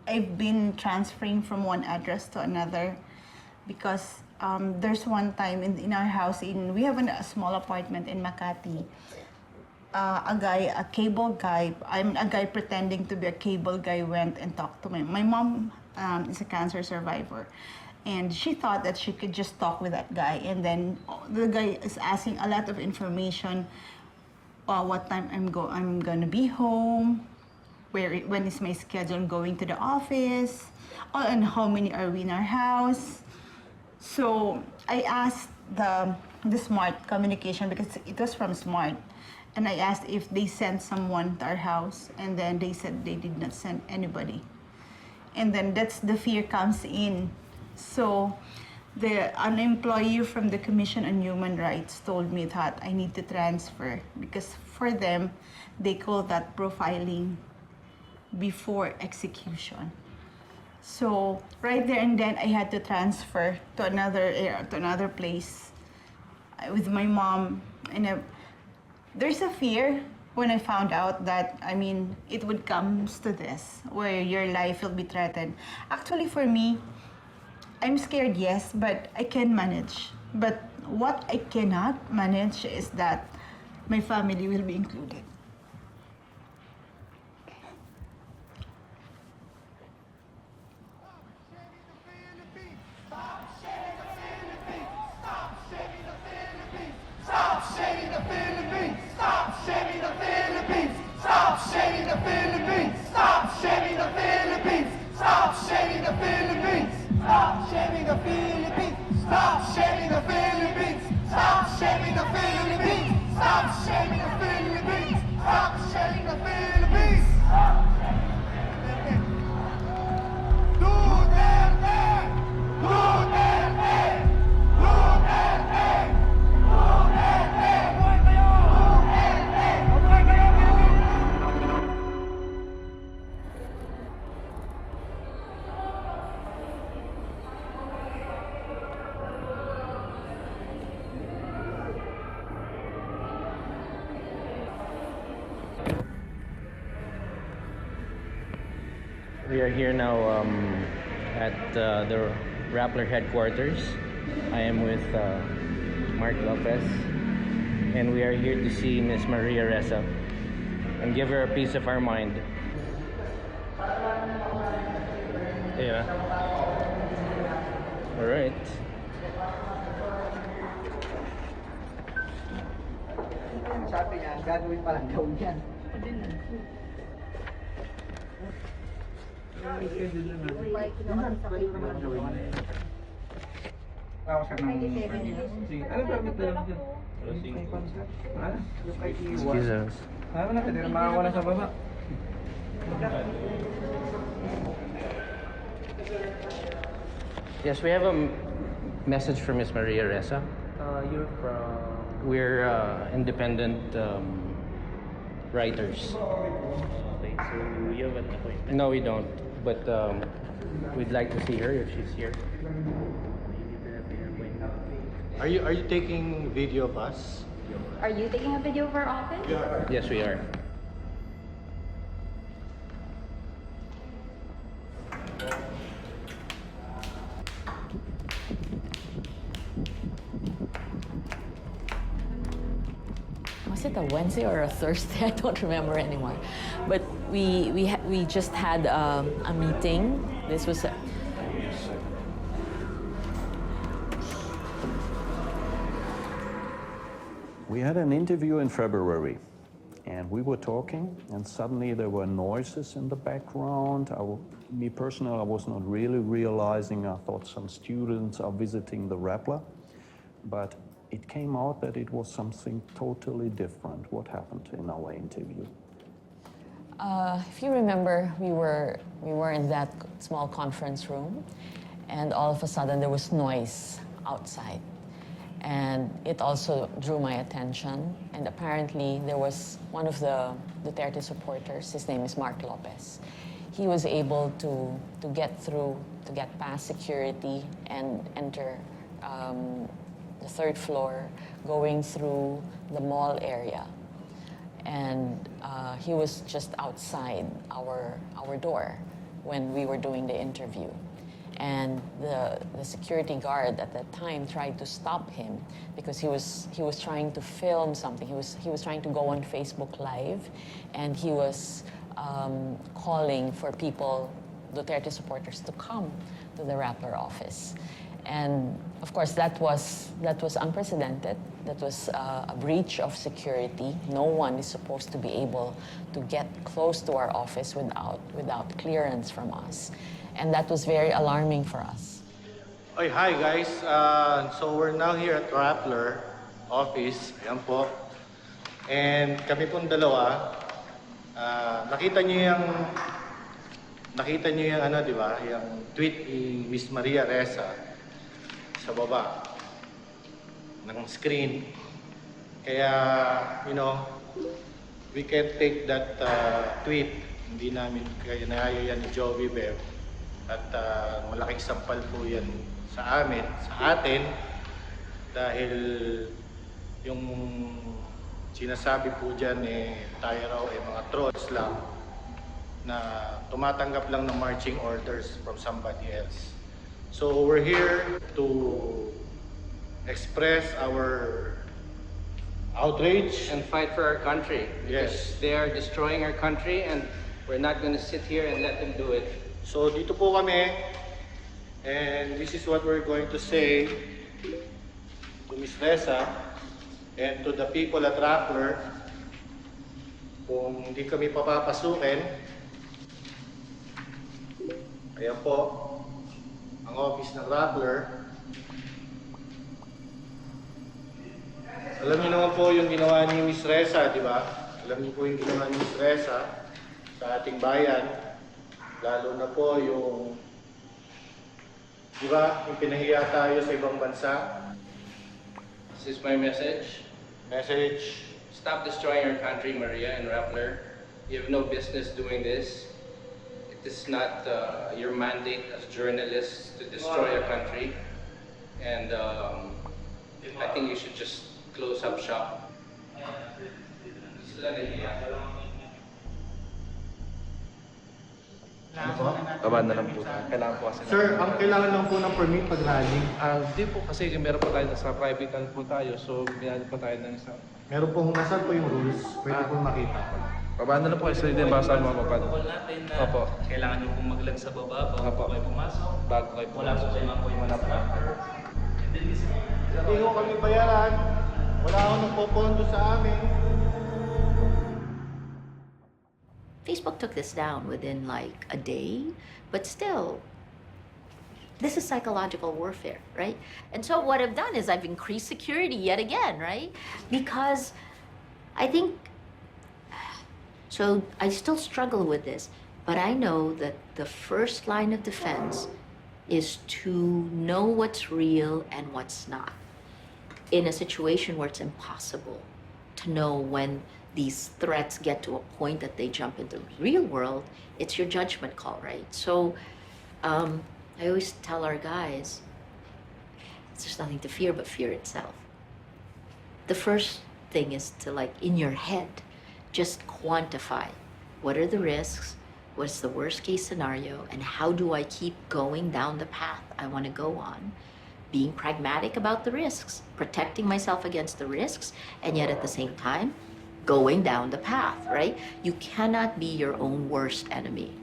I've been transferring from one address to another because there's one time in our house, we have a small apartment in Makati. A cable guy, a guy pretending to be a cable guy went and talked to my mom. Is a cancer survivor, and she thought that she could just talk with that guy, and then the guy is asking a lot of information. What time I'm gonna be home, when is my schedule going to the office, and how many are we in our house. So I asked the Smart Communication, because it was from Smart, and I asked if they sent someone to our house, and then they said they did not send anybody. And then that's the fear comes in. So an employee from the Commission on Human Rights told me that I need to transfer, because for them, they call that profiling before execution. So right there and then, I had to transfer to another place with my mom. And there's a fear when I found out that, it would come to this, where your life will be threatened. Actually, for me, I'm scared, yes, but I can manage. But what I cannot manage is that my family will be included. Stop shaming the Philippines! Stop shaming the Philippines! Stop shaming the Philippines! Stop shaming the Philippines! Stop shaming the Philippines! Stop shaming the Philippines! Stop shaming the Philippines! Stop shaming the Philippines! Stop shaming the Philippines! Stop shaming the Philippines! Duterte! Duterte! Duterte! We are here now at the Rappler headquarters. I am with Mark Lopez, and we are here to see Miss Maria Ressa and give her a piece of our mind. Yeah. All right. Sabi niya, gagawin pa lang daw yan. Excuse us. Yes, we have a message from Miss Maria Ressa. You're from... We're independent writers. Okay, so you have an appointment? No, we don't. But we'd like to see her if she's here. Are you taking video of us? Are you taking a video of our office? Yes, we are. Was it a Wednesday or a Thursday? I don't remember anymore. But we just had a meeting. This was We had an interview in February, and we were talking, and suddenly there were noises in the background. Me personally, I was not really realizing. I thought some students are visiting the Rappler, but it came out that it was something totally different. What happened in our interview? if you remember, we were in that small conference room, and all of a sudden there was noise outside. And it also drew my attention. And apparently there was one of the Duterte supporters, his name is Mark Lopez. He was able to get through, to get past security and enter the third floor, going through the mall area. And he was just outside our door when we were doing the interview. And the security guard at that time tried to stop him because he was trying to film something. He was trying to go on Facebook Live, and he was calling for people, Duterte supporters, to come to the Rappler office. And of course, that was unprecedented. That was a breach of security. No one is supposed to be able to get close to our office without clearance from us. And that was very alarming for us. Oy, hi guys. So we're now here at Rappler office. Ayan po. And kami pong dalawa, nakita niyo yung ano, di ba? Yung tweet ni Miss Maria Ressa sa baba ng screen. Kaya, you know, we can take that tweet. Hindi namin kaya yan ni Joey Bev. At malaking sampal po yan sa amin, sa atin, dahil yung sinasabi po dyan tayo raw mga trolls lang na tumatanggap lang ng marching orders from somebody else. So we're here to express our outrage and fight for our country. Because they are destroying our country and we're not going to sit here and let them do it. So dito po kami, and this is what we're going to say to Ms. Ressa and to the people at Rappler. Kung hindi kami papapasukin, ayan po ang office ng Rappler. Alam niyo naman po yung ginawa ni Ms. Ressa, di ba? Alam niyo po yung ginawa ni Ms. Ressa sa ating bayan. Lalo na po yung, di ba, yung pinahiya tayo sa ibang bansa. This is my message. Message. Stop destroying our country, Maria and Rappler. You have no business doing this. It is not your mandate as journalists to destroy our country. And I think you should just close up shop. Babaan na lang po. Kailangan po kasi. Sir, ang kailangan lang po ng permit pag rally. Hindi po kasi meron pa tayo sa private land po tayo. So, binali pa tayo ng isang. Meron pong nasaan po yung rules. Pwede pong makita. Babaan na lang po kasi hindi basa ang mga papad. Natin na Opo. kailangan nyo pong maglag sa baba bago kayo pumasok. Bago kayo Wala po kayo mga instructor. And then Hindi ko kami bayaran. Wala akong nagpopondo sa amin. Facebook took this down within like a day, but still, this is psychological warfare, right? And so what I've done is I've increased security yet again, right? Because I think, so I still struggle with this, but I know that the first line of defense is to know what's real and what's not. In a situation where it's impossible to know when these threats get to a point that they jump into the real world, it's your judgment call, right? So I always tell our guys, there's nothing to fear but fear itself. The first thing is to, like, in your head, just quantify what are the risks, what's the worst case scenario, and how do I keep going down the path I want to go on, being pragmatic about the risks, protecting myself against the risks, and yet at the same time, going down the path, right? You cannot be your own worst enemy.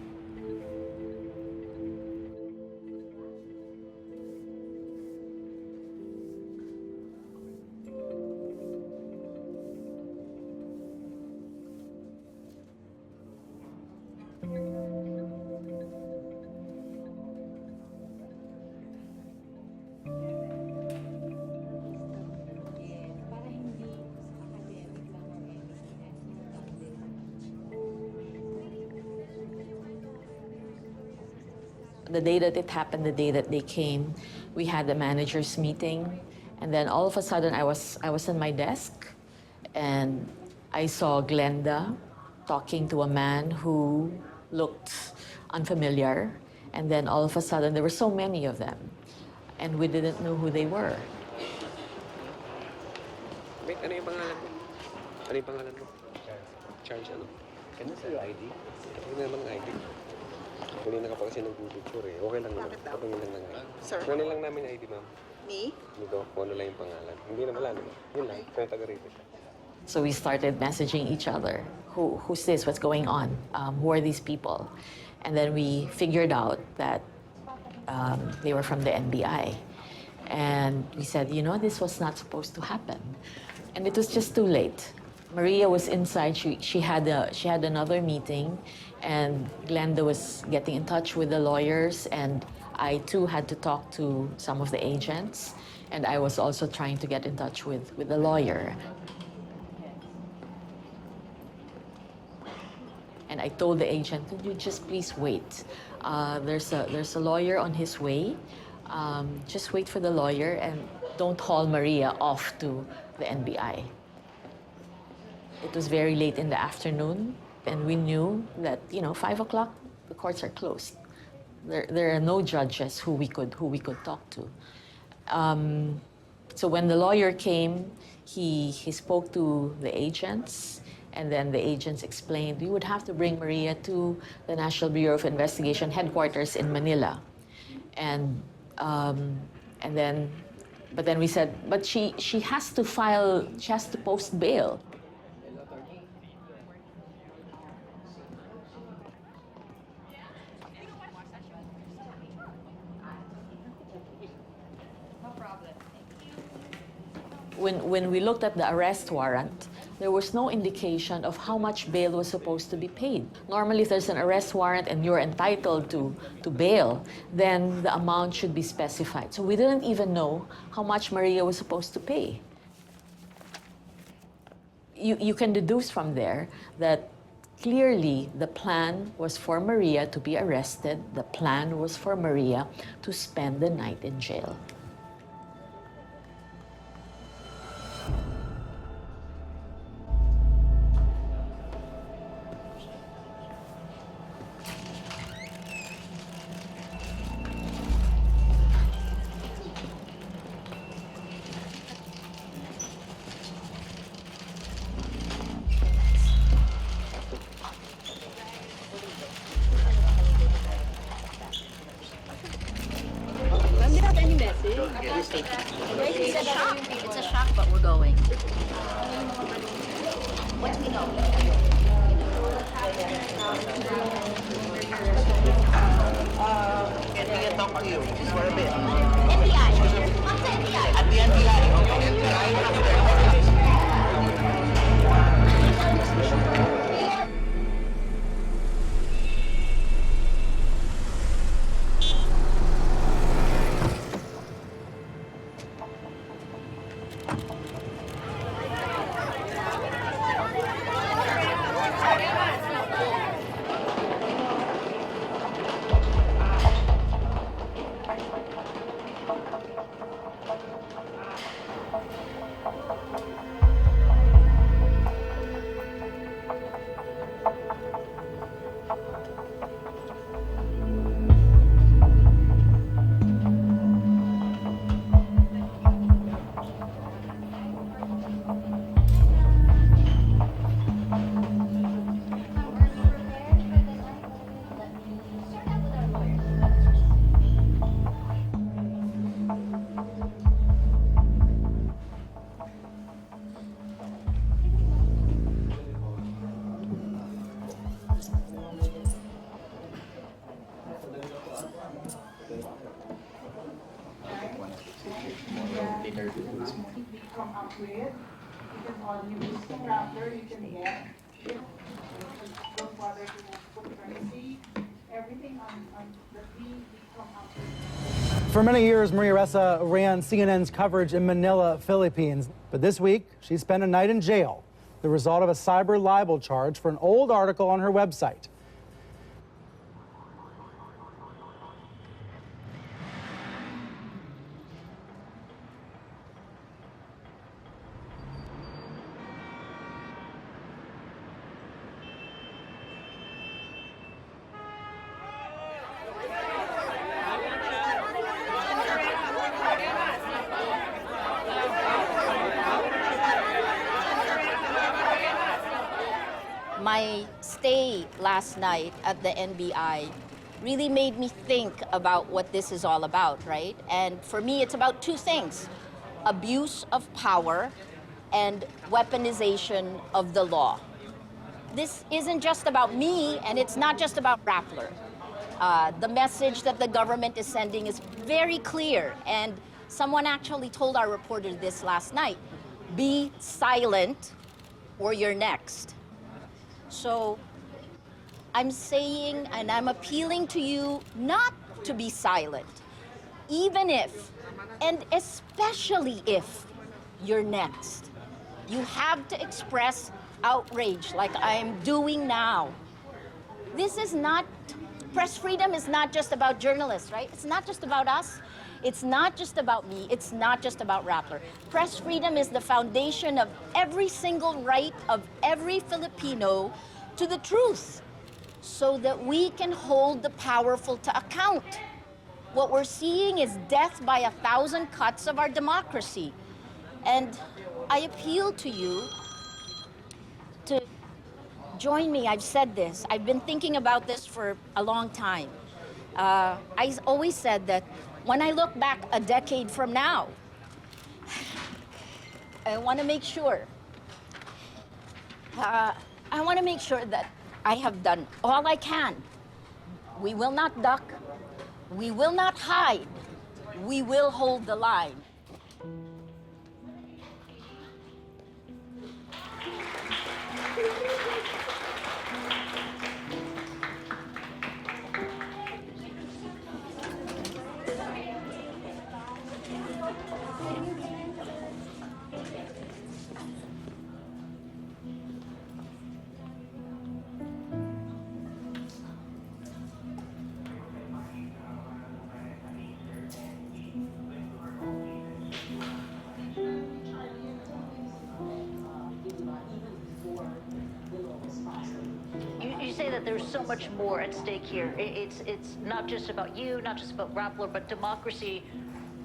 The day that it happened, the day that they came, we had the managers meeting, and then all of a sudden I was in my desk, and I saw Glenda talking to a man who looked unfamiliar, and then all of a sudden there were so many of them, and we didn't know who they were. Wait, ano yung pangalan mo? Ano yung pangalan mo? Charles ano? Ano sa ID? Ano naman ang ID? Kanina ka pa kasi nag-picture eh. Okay lang naman. Patungin lang ng ID. Sir? Kunin lang namin ID, ma'am. Me? Dito, kung ano lang yung pangalan. Hindi na wala naman. Yun lang, kaya taga rito siya. So we started messaging each other. Who's this? What's going on? Who are these people? And then we figured out that they were from the NBI. And we said, you know, this was not supposed to happen. And it was just too late. Maria was inside. She had another meeting, and Glenda was getting in touch with the lawyers, and I too had to talk to some of the agents, and I was also trying to get in touch with the lawyer. And I told the agent, could you just please wait? There's a lawyer on his way. Just wait for the lawyer and don't haul Maria off to the NBI. It was very late in the afternoon, and we knew that, 5 o'clock, the courts are closed. There are no judges who we could talk to. So when the lawyer came, he spoke to the agents, and then the agents explained we would have to bring Maria to the National Bureau of Investigation headquarters in Manila. And And then, but then we said, but she has to file, she has to post bail. When we looked at the arrest warrant, there was no indication of how much bail was supposed to be paid. Normally, if there's an arrest warrant and you're entitled to bail, then the amount should be specified. So we didn't even know how much Maria was supposed to pay. You can deduce from there that clearly the plan was for Maria to be arrested. The plan was for Maria to spend the night in jail. It's a shock, but we're going. What do we know? Can we talk to you just for a bit? NBI. What's the NBI? At the NBI. For many years, Maria Ressa ran CNN's coverage in Manila, Philippines. But this week, she spent a night in jail, the result of a cyber libel charge for an old article on her website. My stay last night at the NBI really made me think about what this is all about, right? And for me, it's about two things: abuse of power and weaponization of the law. This isn't just about me, and it's not just about Rappler. The message that the government is sending is very clear, and someone actually told our reporter this last night: be silent or you're next. So I'm saying, and I'm appealing to you not to be silent, even if, and especially if, you're next. You have to express outrage like I'm doing now. This is not, press freedom is not just about journalists, right? It's not just about us. It's not just about me. It's not just about Rappler. Press freedom is the foundation of every single right of every Filipino to the truth, so that we can hold the powerful to account. What we're seeing is death by 1,000 cuts of our democracy. And I appeal to you to join me. I've said this. I've been thinking about this for a long time. I always said that When I look back a decade from now, I want to make sure that I have done all I can. We will not duck. We will not hide. We will hold the line. You say that there's so much more at stake here. It's not just about you, not just about Rappler, but democracy.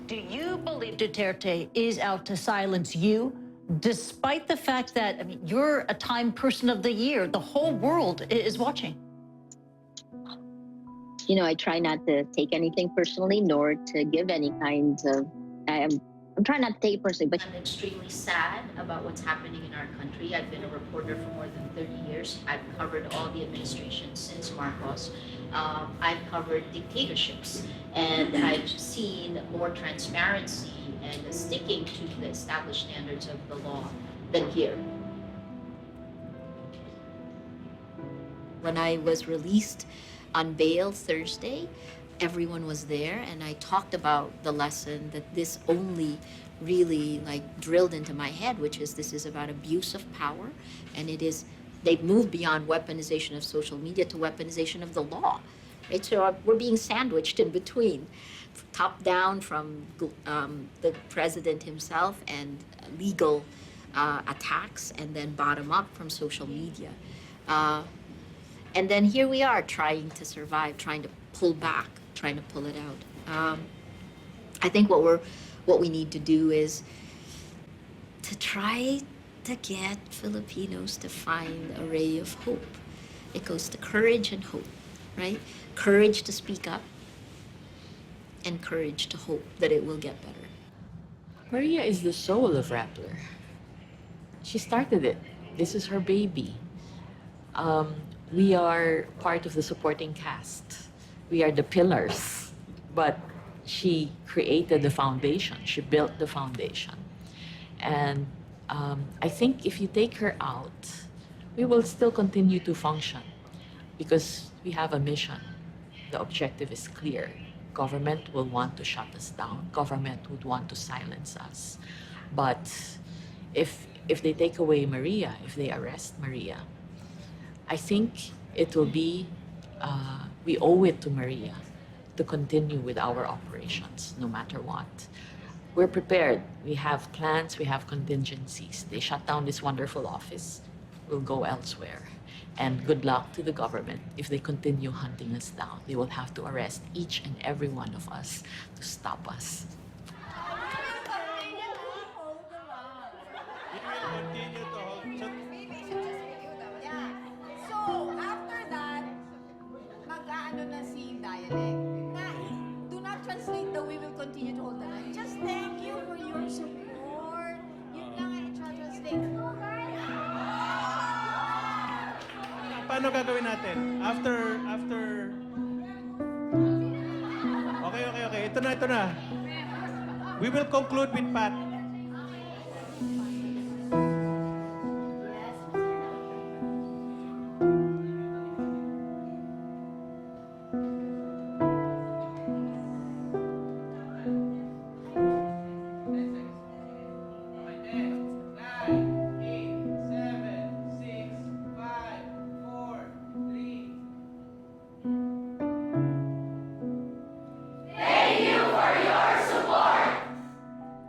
Do you believe Duterte is out to silence you, despite the fact that, I mean, you're a Time Person of the Year? The whole world is watching. You know, I try not to take anything personally, nor to give any kinds of, I'm trying not to take it personally, but I'm extremely sad about what's happening in our country. I've been a reporter for more than 30 years. I've covered all the administrations since Marcos. I've covered dictatorships, and I've seen more transparency and sticking to the established standards of the law than here. When I was released on bail Thursday, everyone was there, and I talked about the lesson that this only really drilled into my head, which is this is about abuse of power, and they've moved beyond weaponization of social media to weaponization of the law, right? So we're being sandwiched in between, top down from the president himself and legal attacks, and then bottom up from social media. And then here we are trying to survive, trying to pull back, trying to pull it out. I think what we need to do is to try to get Filipinos to find a ray of hope. It goes to courage and hope, right? Courage to speak up and courage to hope that it will get better. Maria is the soul of Rappler. She started it. This is her baby. We are part of the supporting cast. We are the pillars, but she created the foundation. She built the foundation. And I think if you take her out, we will still continue to function because we have a mission. The objective is clear. Government will want to shut us down. Government would want to silence us. But if they take away Maria, if they arrest Maria, I think it will be, we owe it to Maria to continue with our operations, no matter what. We're prepared. We have plans, we have contingencies. They shut down this wonderful office, we'll go elsewhere. And good luck to the government if they continue hunting us down. They will have to arrest each and every one of us to stop us. So, after that, mag-aano na si dialect. Na, do not translate the "we will continue to hold the line." Just thank you for your support. Yun lang ay i-translate. Paano gagawin natin? After... Okay. Ito na. We will conclude with Pat.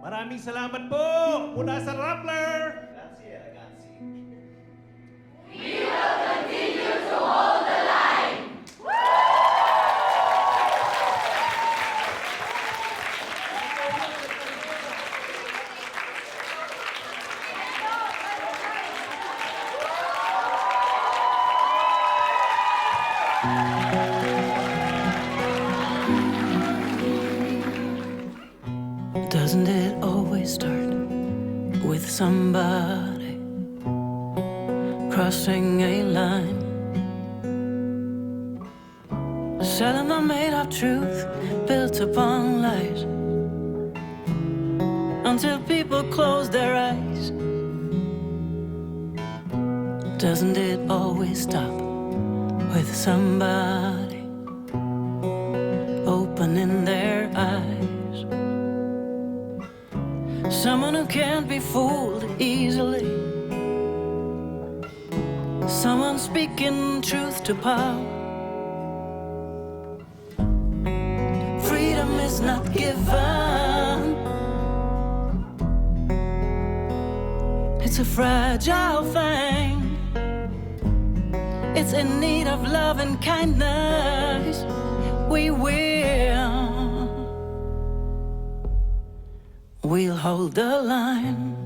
Maraming salamat po mula sa Rappler. We will continue to hold the line. with somebody crossing a line, selling the made-up truth built upon lies, until people close their eyes. Doesn't it always stop with somebody opening their eyes? Someone who can't be fooled easily, someone speaking truth to power. Freedom is not given, it's a fragile thing. It's in need of love and kindness. We'll hold the line.